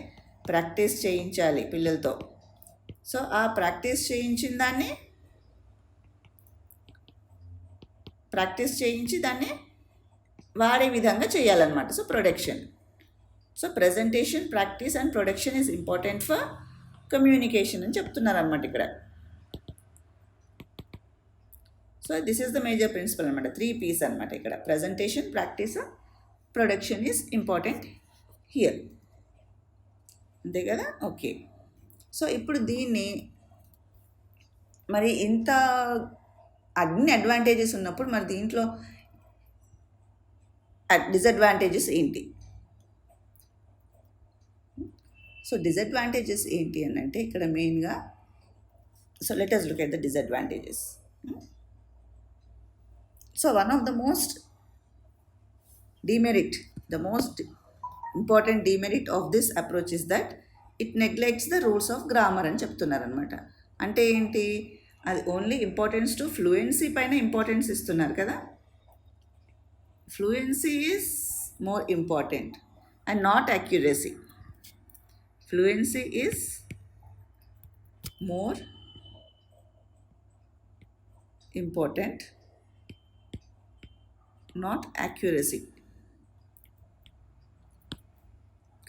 ప్రాక్టీస్ చేయించాలి పిల్లలతో. సో ఆ ప్రాక్టీస్ చేయించిన దాన్ని చేయించి దాన్ని వాడే విధంగా చేయాలన్నమాట. So production, so presentation, practice and production is important for communication అని చెప్తున్నారనమాట ఇక్కడ. So this is the major principle అనమాట, 3 P's అనమాట ఇక్కడ. Presentation, practice, production is important here, అంతే కదా. ఓకే, సో ఇప్పుడు దీన్ని మరి ఇంత అన్ని అడ్వాంటేజెస్ ఉన్నప్పుడు మరి దీంట్లో డిసడ్వాంటేజెస్ ఏంటి? సో డిసడ్వాంటేజెస్ ఏంటి అని అంటే ఇక్కడ మెయిన్గా, so let us look at the disadvantages. So one of the most important demerit of this approach is that it neglects the rules of grammar అని చెప్తున్నారనమాట. అంటే ఏంటి, అది ఓన్లీ ఇంపార్టెన్స్ టు ఫ్లూయెన్సీ పైన ఇంపార్టెన్స్ ఇస్తున్నారు కదా. Fluency is more important and not accuracy. Fluency is more important, not accuracy.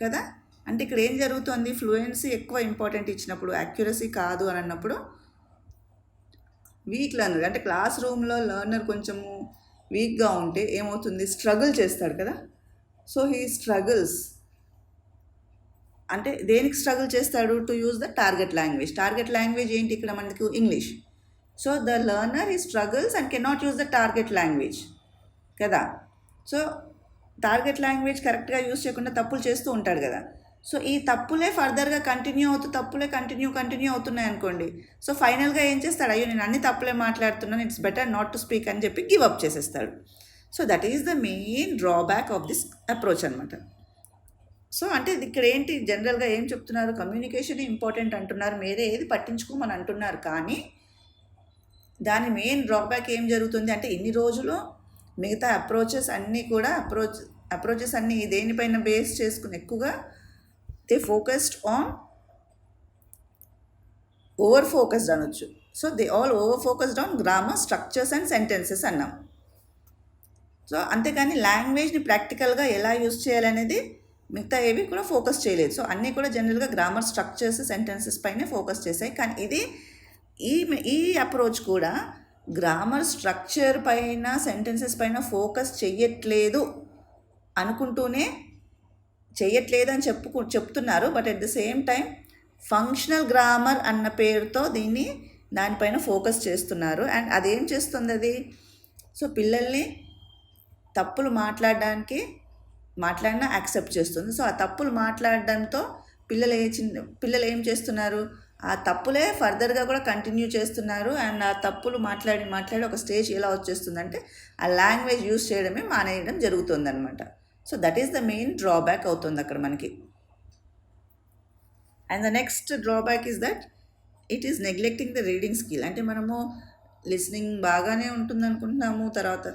కదా. అంటే ఇక్కడ ఏం జరుగుతుంది, ఫ్లూయెన్సీ ఎక్కువ ఇంపార్టెంట్ ఇచ్చినప్పుడు యాక్యురసీ కాదు అని అన్నప్పుడు వీక్ లెర్నర్, అంటే క్లాస్ రూమ్లో లెర్నర్ కొంచెము వీక్గా ఉంటే ఏమవుతుంది, స్ట్రగుల్ చేస్తాడు కదా. సో హీ స్ట్రగుల్స్, అంటే దేనికి స్ట్రగుల్ చేస్తాడు, to use the target language. Target language ఏంటి ఇక్కడ మనకు, ఇంగ్లీష్. సో ద లెర్నర్ ఈ struggles and cannot use the target language కదా. సో టార్గెట్ లాంగ్వేజ్ కరెక్ట్గా యూజ్ చేయకుండా తప్పులు చేస్తూ ఉంటాడు కదా. సో ఈ తప్పులే ఫర్దర్గా కంటిన్యూ అవుతున్నాయి అనుకోండి. సో ఫైనల్గా ఏం చేస్తాడు, అయ్యో నేను అన్ని తప్పులే మాట్లాడుతున్నాను, it's better not to speak అని చెప్పి గివ్ అప్ చేసేస్తాడు. So that is the main drawback of this approach అనమాట. సో అంటే ఇక్కడ ఏంటి, జనరల్గా ఏం చెప్తున్నారు, కమ్యూనికేషన్ ఇంపార్టెంట్ అంటున్నారు, మీరే ఏది పట్టించుకోమని అంటున్నారు. కానీ దాని మెయిన్ డ్రాబ్యాక్ ఏం జరుగుతుంది అంటే, ఇన్ని రోజులు మిగతా అప్రోచెస్ అన్నీ దేనిపైన బేస్ చేసుకుని ఎక్కువగా they focused on over focused అనొచ్చు. So they all over focused on grammar, structures and sentences అన్నాం. సో అంతేకాని లాంగ్వేజ్ని ప్రాక్టికల్గా ఎలా యూజ్ చేయాలనేది మిగతా ఏవి కూడా ఫోకస్ చేయలేదు. సో అన్నీ కూడా జనరల్గా గ్రామర్, స్ట్రక్చర్స్, సెంటెన్సెస్ పైనే ఫోకస్ చేశాయి. కానీ ఇది ఈ అప్రోచ్ కూడా గ్రామర్, స్ట్రక్చర్ పైన, సెంటెన్సెస్ పైన ఫోకస్ చెయ్యట్లేదు అనుకుంటూనే చెయ్యట్లేదు అని చెప్తున్నారు. But at the same time functional grammar అన్న పేరుతో దానిపైన ఫోకస్ చేస్తున్నారు. అండ్ అదేం చేస్తుంది అది, సో పిల్లల్ని తప్పులు మాట్లాడినా యాక్సెప్ట్ చేస్తుంది. సో ఆ తప్పులు మాట్లాడడంతో పిల్లలు ఏం చేస్తున్నారు, ఆ తప్పులే ఫర్దర్గా కూడా కంటిన్యూ చేస్తున్నారు. అండ్ ఆ తప్పులు మాట్లాడి ఒక స్టేజ్ ఎలా వచ్చేస్తుందంటే ఆ లాంగ్వేజ్ యూజ్ చేయడమే మానేయడం జరుగుతుంది అనమాట. So that is the main drawback అవుతుంది అక్కడ మనకి. And the next drawback is that it is neglecting the reading skill. అంటే మనము లిస్నింగ్ బాగానే ఉంటుంది అనుకుంటున్నాము, తర్వాత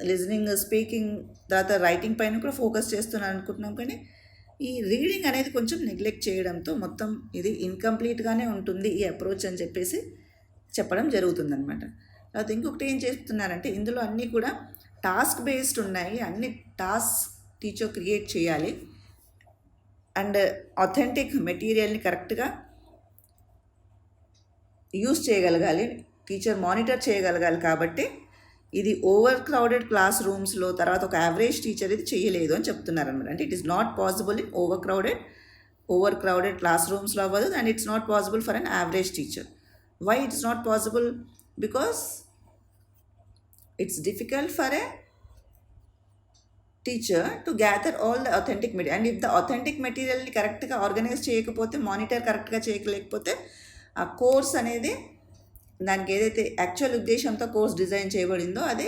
లిజనింగ్, స్పీకింగ్, తర్వాత రైటింగ్ పైన కూడా ఫోకస్ చేస్తున్నాను అనుకుంటున్నాం. కానీ ఈ రీడింగ్ అనేది కొంచెం నెగ్లెక్ట్ చేయడంతో మొత్తం ఇది ఇన్కంప్లీట్గానే ఉంటుంది ఈ అప్రోచ్ అని చెప్పేసి చెప్పడం జరుగుతుందన్నమాట. తర్వాత ఇంకొకటి ఏం చేస్తున్నారంటే, ఇందులో అన్నీ కూడా టాస్క్ బేస్డ్ ఉన్నాయి. అన్ని టాస్క్ టీచర్ క్రియేట్ చేయాలి అండ్ ఆథెంటిక్ మెటీరియల్ని కరెక్ట్గా యూజ్ చేయగలగాలి, టీచర్ మానిటర్ చేయగలగాలి. కాబట్టి ఇది ఓవర్ క్రౌడెడ్ క్లాస్ రూమ్స్లో, తర్వాత ఒక యావరేజ్ టీచర్ ఇది చేయలేదు అని చెప్తున్నారు అనమాట. అంటే it is not possible in overcrowded class రూమ్స్లో అవ్వదు. And it's not possible for an average teacher. Why it's not possible? Because it's difficult for a teacher to gather all the authentic material. And if the authentic మెటీరియల్ని కరెక్ట్గా organise చేయకపోతే, monitor కరెక్ట్గా చేయలేకపోతే, ఆ course అనేది దానికి ఏదైతే actual ఉద్దేశంతో కోర్స్ డిజైన్ చేయబడిందో అది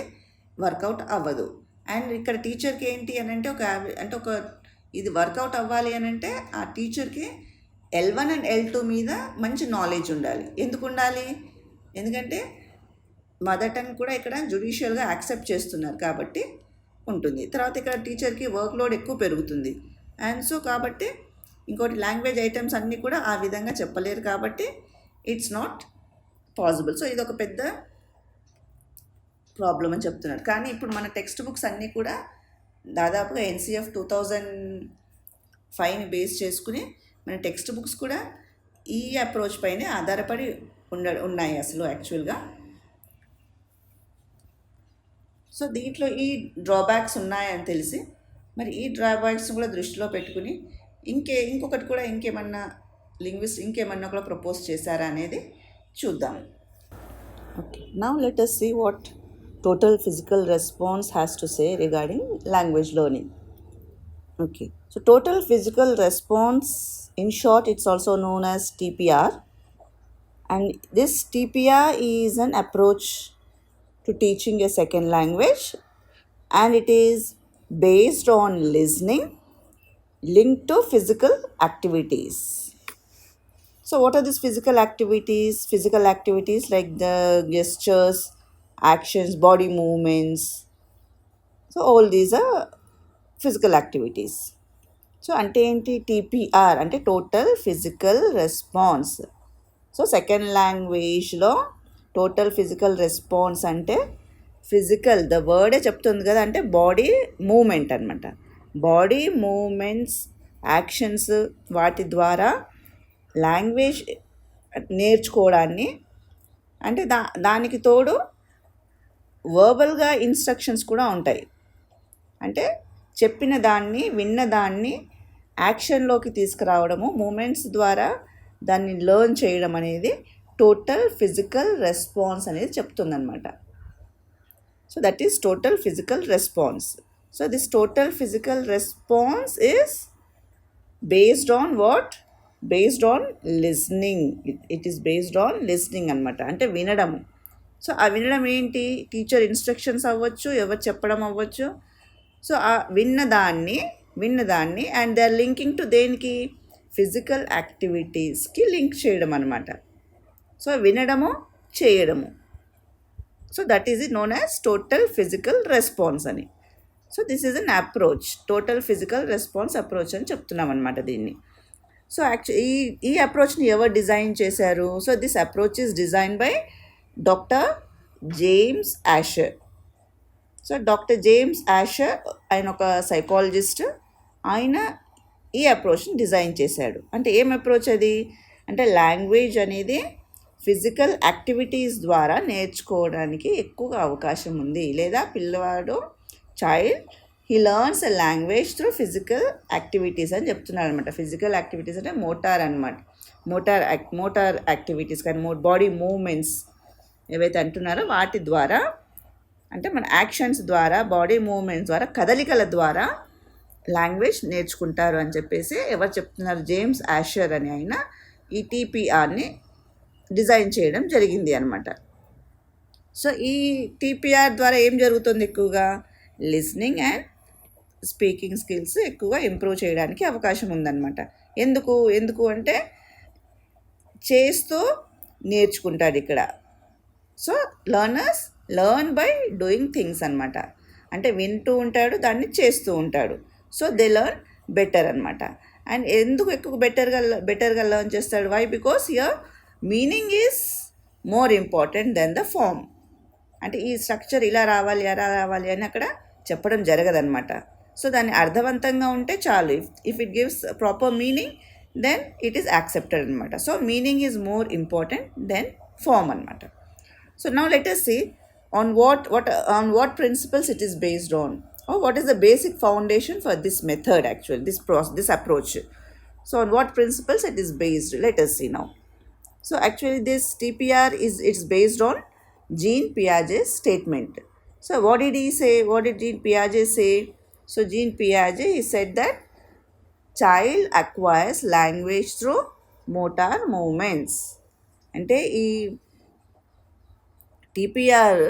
వర్కౌట్ అవ్వదు. అండ్ ఇక్కడ టీచర్కి ఏంటి అని అంటే ఒక ఇది వర్కౌట్ అవ్వాలి అని అంటే ఆ టీచర్కి L1 అండ్ L2 మీద మంచి నాలెడ్జ్ ఉండాలి. ఎందుకు ఉండాలి? ఎందుకంటే మదర్ టంగ్ కూడా ఇక్కడ జ్యుడిషియల్గా యాక్సెప్ట్ చేస్తున్నారు కాబట్టి ఉంటుంది. తర్వాత ఇక్కడ టీచర్కి వర్క్ లోడ్ ఎక్కువ పెరుగుతుంది. అండ్ సో కాబట్టి ఇంకోటి లాంగ్వేజ్ ఐటమ్స్ అన్నీ కూడా ఆ విధంగా చెప్పలేరు కాబట్టి ఇట్స్ నాట్ పాసిబుల్. సో ఇది ఒక పెద్ద ప్రాబ్లం అని చెప్తున్నారు. కానీ ఇప్పుడు మన టెక్స్ట్ బుక్స్ అన్నీ కూడా దాదాపుగా NCF 2005ని బేస్ చేసుకుని మన టెక్స్ట్ బుక్స్ కూడా ఈ అప్రోచ్ పైనే ఆధారపడి ఉన్నాయి అసలు యాక్చువల్గా. సో దీంట్లో ఈ డ్రాబ్యాక్స్ ఉన్నాయని తెలిసి మరి ఈ డ్రాబ్యాక్స్ కూడా దృష్టిలో పెట్టుకుని ఇంకొకటి కూడా ఇంకేమన్నా కూడా ప్రపోజ్ చేశారా అనేది చూద్దాం. Okay, now let us see what total physical response has to say regarding language learning. Okay, so total physical response, in short it's also known as TPR, and this TPR is an approach to teaching a second language, and it is based on listening linked to physical activities. So what are these physical activities? Physical activities like the gestures, actions, body movements. So all these are physical activities. So ante enti TPR ante total physical response. So second language lo total physical response ante physical, the word చెప్తుంది కదా, అంటే body moment అనమాట. Body movements actions వాటి ద్వారా language నేర్చుకోవడాన్ని, అంటే దానికి తోడు వర్బల్గా instructions కూడా ఉంటాయి. అంటే చెప్పిన దాన్ని, విన్న దాన్ని యాక్షన్లోకి తీసుకురావడము, మూమెంట్స్ ద్వారా దాన్ని లెర్న్ చేయడం అనేది టోటల్ ఫిజికల్ రెస్పాన్స్ అనేది చెప్తుందన్నమాట. So that is total physical response. So this total physical response is based on what? Based on listening. It is based on listening అనమాట, అంటే వినడము. సో ఆ వినడం ఏంటి? టీచర్ ఇన్స్ట్రక్షన్స్ అవ్వచ్చు, ఎవరు చెప్పడం అవ్వచ్చు. సో ఆ విన్నదాన్ని and they are linking to దేనికి? ఫిజికల్ యాక్టివిటీస్కి లింక్ చేయడం అనమాట. సో వినడము, చేయడము. So that is known as total physical response అని. So this is an approach, total physical response approach అని చెప్తున్నాం అనమాట దీన్ని. సో ఈ అప్రోచ్ని ఎవరు డిజైన్ చేశారు? So this approach is design by doctor James Asher. So doctor James Asher ఆయన ఒక సైకాలజిస్ట్. ఆయన ఈ అప్రోచ్ని డిజైన్ చేశాడు. అంటే ఏం అప్రోచ్ అది? అంటే లాంగ్వేజ్ అనేది ఫిజికల్ యాక్టివిటీస్ ద్వారా నేర్చుకోవడానికి ఎక్కువగా అవకాశం ఉంది. లేదా పిల్లవాడు child he learns a language through physical activities అని చెప్తున్నారు అనమాట. ఫిజికల్ యాక్టివిటీస్ అంటే మోటార్ అనమాట. మోటార్ యాక్టివిటీస్ కానీ బాడీ మూవ్మెంట్స్ ఏవైతే అంటున్నారో వాటి ద్వారా, అంటే మన యాక్షన్స్ ద్వారా, బాడీ మూవ్మెంట్స్ ద్వారా, కదలికల ద్వారా లాంగ్వేజ్ నేర్చుకుంటారు అని చెప్పేసి ఎవరు చెప్తున్నారు? జేమ్స్ యాషర్ అని ఆయన ఈ టీపీఆర్ని డిజైన్ చేయడం జరిగింది అనమాట. సో ఈ టీపీఆర్ ద్వారా ఏం జరుగుతుంది? ఎక్కువగా లిస్నింగ్ అండ్ స్పీకింగ్ స్కిల్స్ ఎక్కువగా ఇంప్రూవ్ చేయడానికి అవకాశం ఉందన్నమాట. ఎందుకు అంటే చేస్తూ నేర్చుకుంటాడు ఇక్కడ. So learners learn by doing things అనమాట. అంటే వింటూ ఉంటాడు, దాన్ని చేస్తూ ఉంటాడు. సో దే లెర్న్ బెటర్ అనమాట. అండ్ ఎందుకు ఎక్కువ బెటర్గా లెర్న్ చేస్తాడు? Why? Because here meaning is more important than the form. అంటే ఈ స్ట్రక్చర్ ఇలా రావాలి, అలా రావాలి అని అక్కడ చెప్పడం జరగదనమాట. సో దాన్ని అర్థవంతంగా ఉంటే చాలు. If it gives proper meaning then it is accepted అనమాట. So meaning is more important then form అనమాట. So now let us see on what principles it is based on, or what is the basic foundation for this method actually, this approach. So on what principles it is based? Let us see now. So actually this TPR it's based on Jean Piaget's statement. So what did he say? What did Jean Piaget say? So Jean Piaget, he said that child acquires language through motor movements. అంటే ఈ TPR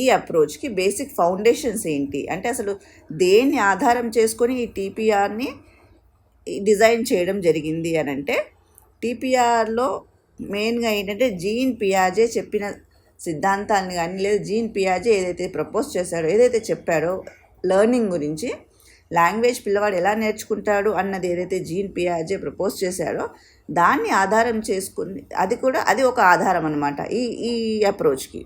ఈ అప్రోచ్కి basic foundations ఏంటి అంటే అసలు దేన్ని ఆధారం చేసుకొని ఈ టీపీఆర్ని డిజైన్ చేయడం జరిగింది అని అంటే, టీపీఆర్లో మెయిన్గా ఏంటంటే జీన్ పియాజే చెప్పిన సిద్ధాంతాన్ని కానీ, లేదా జీన్ పియాజే ఏదైతే ప్రపోజ్ చేశాడో, ఏదైతే చెప్పాడో లెర్నింగ్ గురించి, లాంగ్వేజ్ పిల్లవాడు ఎలా నేర్చుకుంటాడు అన్నది ఏదైతే జీన్ పియాజే ప్రపోజ్ చేశాడో దాన్ని ఆధారం చేసుకుని, అది ఒక ఆధారం అనమాట ఈ అప్రోచ్కి.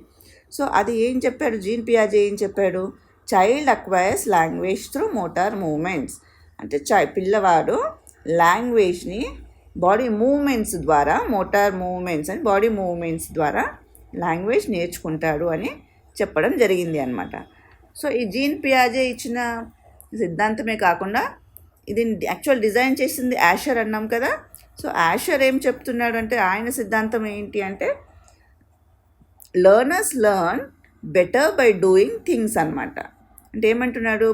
సో అది ఏం చెప్పాడు జీన్ పియాజే? ఏం చెప్పాడు? Child acquires language through motor movements. అంటే పిల్లవాడు లాంగ్వేజ్ని బాడీ మూమెంట్స్ ద్వారా, మోటార్ మూమెంట్స్ అని బాడీ మూమెంట్స్ ద్వారా లాంగ్వేజ్ నేర్చుకుంటాడు అని చెప్పడం జరిగింది అనమాట. సో ఈ జీన్ పియాజే ఇచ్చిన సిద్ధాంతమే కాకుండా ఇది యాక్చువల్ డిజైన్ చేసింది యాషర్ అన్నాం కదా. సో యాషర్ ఏం చెప్తున్నాడు అంటే, ఆయన సిద్ధాంతం ఏంటి అంటే learners learn better by doing things అనమాట. అంటే ఏమంటున్నాడు,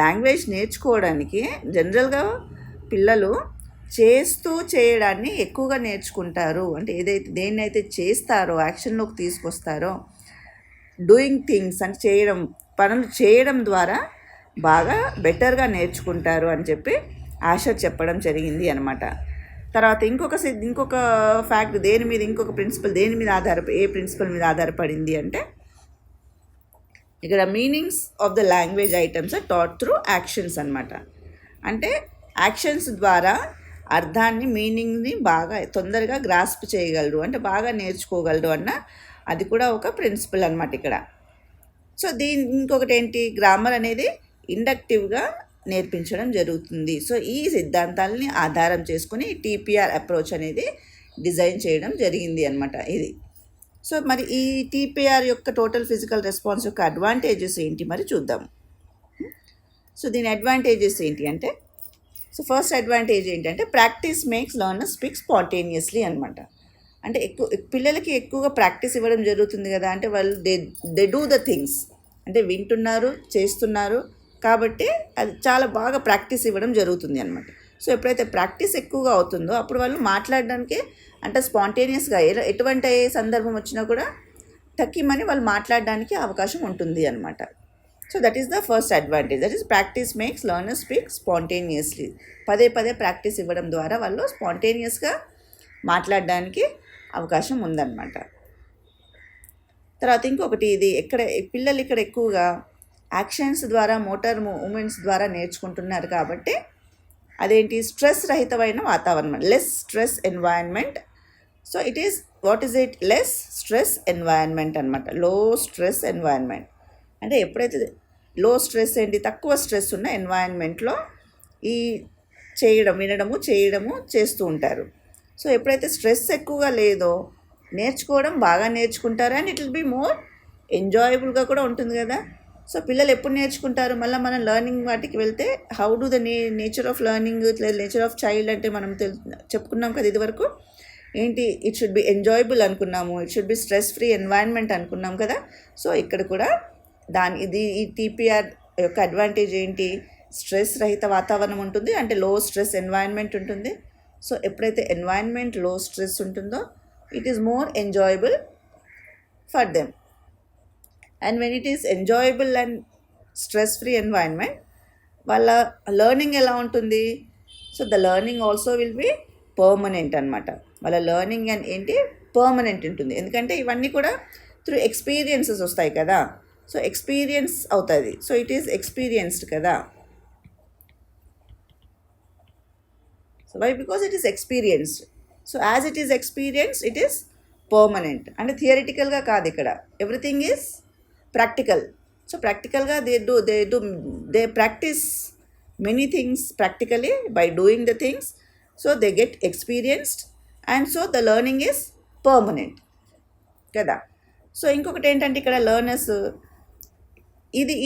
లాంగ్వేజ్ నేర్చుకోవడానికి జనరల్గా పిల్లలు చేస్తూ చేయడాన్ని ఎక్కువగా నేర్చుకుంటారు. అంటే దేన్నైతే చేస్తారో, యాక్షన్లోకి తీసుకొస్తారో, డూయింగ్ థింగ్స్ అంటే పనులు చేయడం ద్వారా బాగా బెటర్గా నేర్చుకుంటారు అని చెప్పి ఆషర్ చెప్పడం జరిగింది అనమాట. తర్వాత ఇంకొక ఫ్యాక్ట్ ఇంకొక ప్రిన్సిపల్ ఏ ప్రిన్సిపల్ మీద ఆధారపడింది అంటే, ఇక్కడ meanings of the language items are taught through actions అనమాట. అంటే యాక్షన్స్ ద్వారా అర్థాన్ని, మీనింగ్ని బాగా తొందరగా గ్రాస్ప్ చేయగలరు, అంటే బాగా నేర్చుకోగలరు అన్న అది కూడా ఒక ప్రిన్సిపల్ అనమాట ఇక్కడ. సో ఇంకొకటి ఏంటి, గ్రామర్ అనేది ఇండక్టివ్గా నేర్పించడం జరుగుతుంది. సో ఈ సిద్ధాంతాలని ఆధారం చేసుకుని టీపీఆర్ అప్రోచ్ అనేది డిజైన్ చేయడం జరిగింది అనమాట ఇది. సో మరి ఈ టీపీఆర్ యొక్క టోటల్ ఫిజికల్ రెస్పాన్స్ యొక్క అడ్వాంటేజెస్ ఏంటి మరి చూద్దాం. సో దీని అడ్వాంటేజెస్ ఏంటి అంటే, సో ఫస్ట్ అడ్వాంటేజ్ ఏంటంటే practice makes learner speak spontaneously అనమాట. అంటే పిల్లలకి ఎక్కువగా ప్రాక్టీస్ ఇవ్వడం జరుగుతుంది కదా, అంటే వాళ్ళు దే డూ ద థింగ్స్, అంటే వింటున్నారు, చేస్తున్నారు, కాబట్టి అది చాలా బాగా ప్రాక్టీస్ ఇవ్వడం జరుగుతుంది అనమాట. సో ఎప్పుడైతే ప్రాక్టీస్ ఎక్కువగా అవుతుందో అప్పుడు వాళ్ళు మాట్లాడడానికి అంటే స్పాంటేనియస్గా ఎటువంటి సందర్భం వచ్చినా కూడా టక్కిమని వాళ్ళు మాట్లాడడానికి అవకాశం ఉంటుంది అనమాట. So that is the first advantage, that is practice makes learner speak spontaneously. పదే పదే ప్రాక్టీస్ ఇవ్వడం ద్వారా వాళ్ళు స్పాంటేనియస్గా మాట్లాడడానికి అవకాశం ఉందన్నమాట. తర్వాత ఇంకొకటి, ఇది పిల్లలు ఇక్కడ ఎక్కువగా యాక్షన్స్ ద్వారా, మోటార్ మూమెంట్స్ ద్వారా నేర్చుకుంటున్నారు కాబట్టి అదేంటి, స్ట్రెస్ రహితమైన వాతావరణం, less stress environment. So it is what is it, less stress environment అనమాట, లో స్ట్రెస్ ఎన్వైరన్మెంట్. అంటే ఎప్పుడైతే లో స్ట్రెస్ ఏంటి, తక్కువ స్ట్రెస్ ఉన్న ఎన్వైరన్మెంట్లో ఈ వినడము చేయడము చేస్తూ ఉంటారు. సో ఎప్పుడైతే స్ట్రెస్ ఎక్కువగా లేదో నేర్చుకోవడం బాగా నేర్చుకుంటారు, and it will be more ఎంజాయబుల్గా కూడా ఉంటుంది కదా. సో పిల్లలు ఎప్పుడు నేర్చుకుంటారు, మళ్ళీ మనం లెర్నింగ్ వాటికి వెళ్తే how do the nature of learning, nature of child అంటే మనం చెప్పుకున్నాం కదా ఇదివరకు ఏంటి, ఇట్ షుడ్ బి ఎంజాయబుల్ అనుకున్నాము, it should B stress free environment అనుకున్నాం కదా. సో ఇక్కడ కూడా ఈ టీపీఆర్ యొక్క అడ్వాంటేజ్ ఏంటి, స్ట్రెస్ రహిత వాతావరణం ఉంటుంది, అంటే లో స్ట్రెస్ ఎన్వైరన్మెంట్ ఉంటుంది. సో ఎప్పుడైతే ఎన్వైరన్మెంట్ లో స్ట్రెస్ ఉంటుందో it is more enjoyable for them. And when it is enjoyable and stress free environment, వాళ్ళ లెర్నింగ్ ఎలా ఉంటుంది, so the learning also will be permanent అనమాట. వాళ్ళ లెర్నింగ్ అండ్ ఏంటి పర్మనెంట్ ఉంటుంది, ఎందుకంటే ఇవన్నీ కూడా త్రూ ఎక్స్పీరియన్సెస్ వస్తాయి కదా. సో ఎక్స్పీరియన్స్ అవుతుంది, సో ఇట్ ఈస్ ఎక్స్పీరియన్స్డ్ కదా. So why, because it is experienced. So as it is experience it is permanent. అంటే థియరిటికల్గా కాదు, ఇక్కడ ఎవ్రీథింగ్ ఈజ్ ప్రాక్టికల్. సో ప్రాక్టికల్గా they practise many things practically by doing the things. So they get experienced and so the learning is permanent కదా. సో ఇంకొకటి ఏంటంటే ఇక్కడ లెర్నర్స్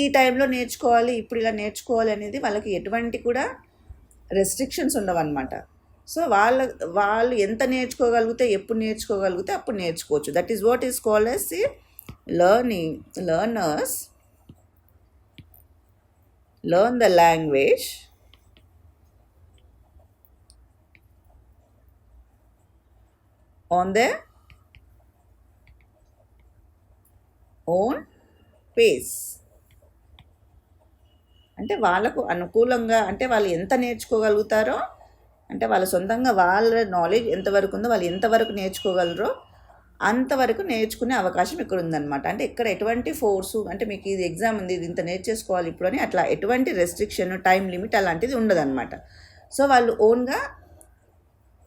ఈ టైంలో నేర్చుకోవాలి, ఇప్పుడు ఇలా నేర్చుకోవాలి అనేది వాళ్ళకి ఎటువంటి కూడా రెస్ట్రిక్షన్స్ ఉండవన్నమాట. సో వాళ్ళు ఎంత నేర్చుకోగలిగితే, ఎప్పుడు నేర్చుకోగలిగితే అప్పుడు నేర్చుకోవచ్చు. That is what is called as learners learn the language on their own pace. అంటే వాళ్ళకు అనుకూలంగా, అంటే వాళ్ళు ఎంత నేర్చుకోగలుగుతారో, అంటే వాళ్ళ సొంతంగా వాళ్ళ నాలెడ్జ్ ఎంతవరకు ఉందో, వాళ్ళు ఎంతవరకు నేర్చుకోగలరో అంతవరకు నేర్చుకునే అవకాశం ఇక్కడ ఉందన్నమాట. అంటే ఇక్కడ ఎటువంటి ఫోర్సు, అంటే మీకు ఇది ఎగ్జామ్ ఉంది, ఇది ఇంత నేర్చేసుకోవాలి ఇప్పుడు అని అట్లా ఎటువంటి రెస్ట్రిక్షన్, టైం లిమిట్ అలాంటిది ఉండదన్నమాట. సో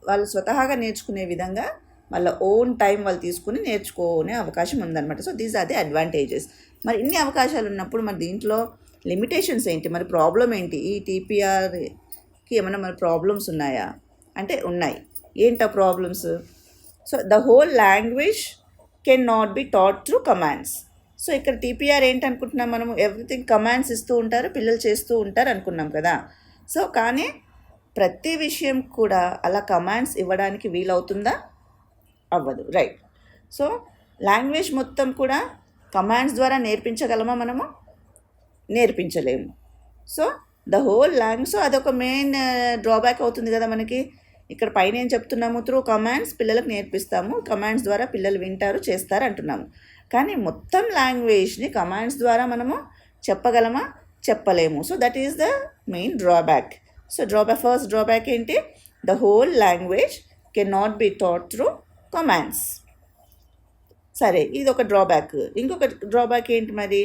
వాళ్ళు స్వతహాగా నేర్చుకునే విధంగా వాళ్ళ ఓన్ టైం వాళ్ళు తీసుకుని నేర్చుకునే అవకాశం ఉందన్నమాట. So these are the advantages. మరి ఇన్ని అవకాశాలు ఉన్నప్పుడు మరి దీంట్లో లిమిటేషన్స్ ఏంటి, మరి ప్రాబ్లం ఏంటి, ఈ టీపీఆర్కి ఏమైనా మరి ప్రాబ్లమ్స్ ఉన్నాయా అంటే ఉన్నాయి. ఏంటా problems? So the whole language can not be taught through commands. So ఇక్కడ టీపీఆర్ ఏంటనుకుంటున్నాం మనము, ఎవ్రీథింగ్ కమాండ్స్ ఇస్తూ ఉంటారు, పిల్లలు చేస్తూ ఉంటారు అనుకున్నాం కదా. సో కానీ ప్రతి విషయం కూడా అలా కమాండ్స్ ఇవ్వడానికి వీలవుతుందా? అవ్వదు, రైట్. సో లాంగ్వేజ్ మొత్తం కూడా కమాండ్స్ ద్వారా నేర్పించగలమా మనము? నేర్పించలేము. So the whole language, so అదొక మెయిన్ డ్రాబ్యాక్ అవుతుంది కదా మనకి. ఇక్కడ పైన ఏం చెప్తున్నాము, త్రూ కమాండ్స్ పిల్లలకు నేర్పిస్తాము, కమాండ్స్ ద్వారా పిల్లలు వింటారు, చేస్తారు అంటున్నాము. కానీ మొత్తం లాంగ్వేజ్ని కమాండ్స్ ద్వారా మనము చెప్పగలమా? చెప్పలేము. So that is the main drawback. So first drawback ఏంటి, the whole language can not be taught through commands. సరే, ఇది ఒక డ్రాబ్యాక్. ఇంకొక డ్రాబ్యాక్ ఏంటి మరి?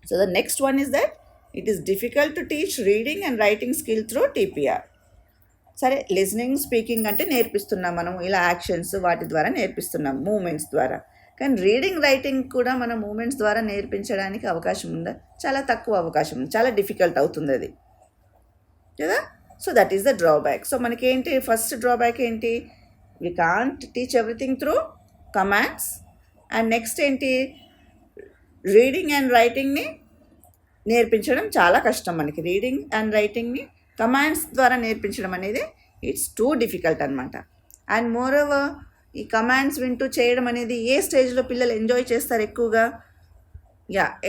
So the next one is that it is difficult to teach reading and writing skill through TPR. సరే, listening, speaking అంటే నేర్పిస్తున్నాం మనం, ఇలా యాక్షన్స్ వాటి ద్వారా నేర్పిస్తున్నాం, మూమెంట్స్ ద్వారా. కానీ రీడింగ్ రైటింగ్ కూడా మన మూమెంట్స్ ద్వారా నేర్పించడానికి అవకాశం ఉందా? చాలా తక్కువ అవకాశం ఉంది, చాలా డిఫికల్ట్ అవుతుంది అది కదా. So that is the drawback. So మనకేంటి ఫస్ట్ డ్రాబ్యాక్ ఏంటి? We can't teach everything through commands. And next ఏంటి? రీడింగ్ అండ్ రైటింగ్ని నేర్పించడం చాలా కష్టం మనకి. రీడింగ్ అండ్ రైటింగ్ని కమాండ్స్ ద్వారా నేర్పించడం అనేది ఇట్స్ టూ డిఫికల్ట్ అనమాట. అండ్ మోర్ ఓవర్ ఈ కమాండ్స్ వింటూ చేయడం అనేది ఏ స్టేజ్లో పిల్లలు ఎంజాయ్ చేస్తారు ఎక్కువగా?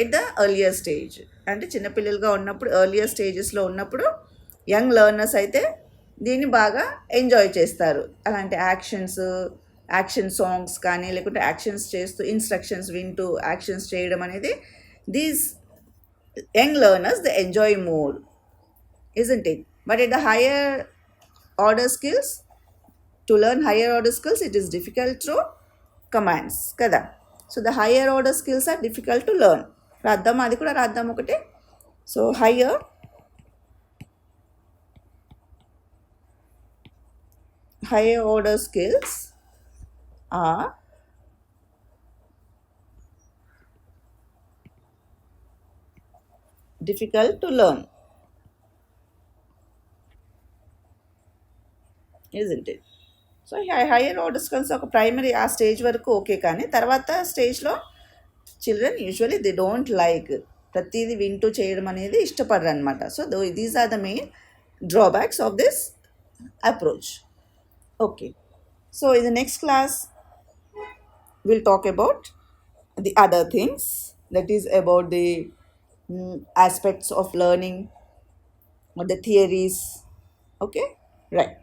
At the earlier stage. అంటే చిన్నపిల్లలుగా ఉన్నప్పుడు, ఎర్లియర్ స్టేజెస్లో ఉన్నప్పుడు యంగ్ లెర్నర్స్ అయితే దీన్ని బాగా ఎంజాయ్ చేస్తారు. అలాంటి యాక్షన్ సాంగ్స్ కానీ, లేకుంటే యాక్షన్స్ చేస్తూ ఇన్స్ట్రక్షన్స్ వింటూ యాక్షన్స్ చేయడం అనేది these young learners they enjoy more, isn't it? But at the higher order skills, to learn higher order skills, it is difficult through commands kada. So the higher order skills are difficult to learn. రాద్దాం, అది కూడా రాద్దాం ఒకటి. So higher order skills are difficult to learn, isn't it? So higher order skills ఒక primary ఆ stage వరకు okay, కానీ తర్వాత స్టేజ్లో children usually they don't like ప్రతిదీ వింటూ చేయడం అనేది ఇష్టపడరు అనమాట. So these are the main drawbacks of this approach. Okay, so in the next class we'll talk about the other things, that is about the aspects of learning or the theories. Okay, right.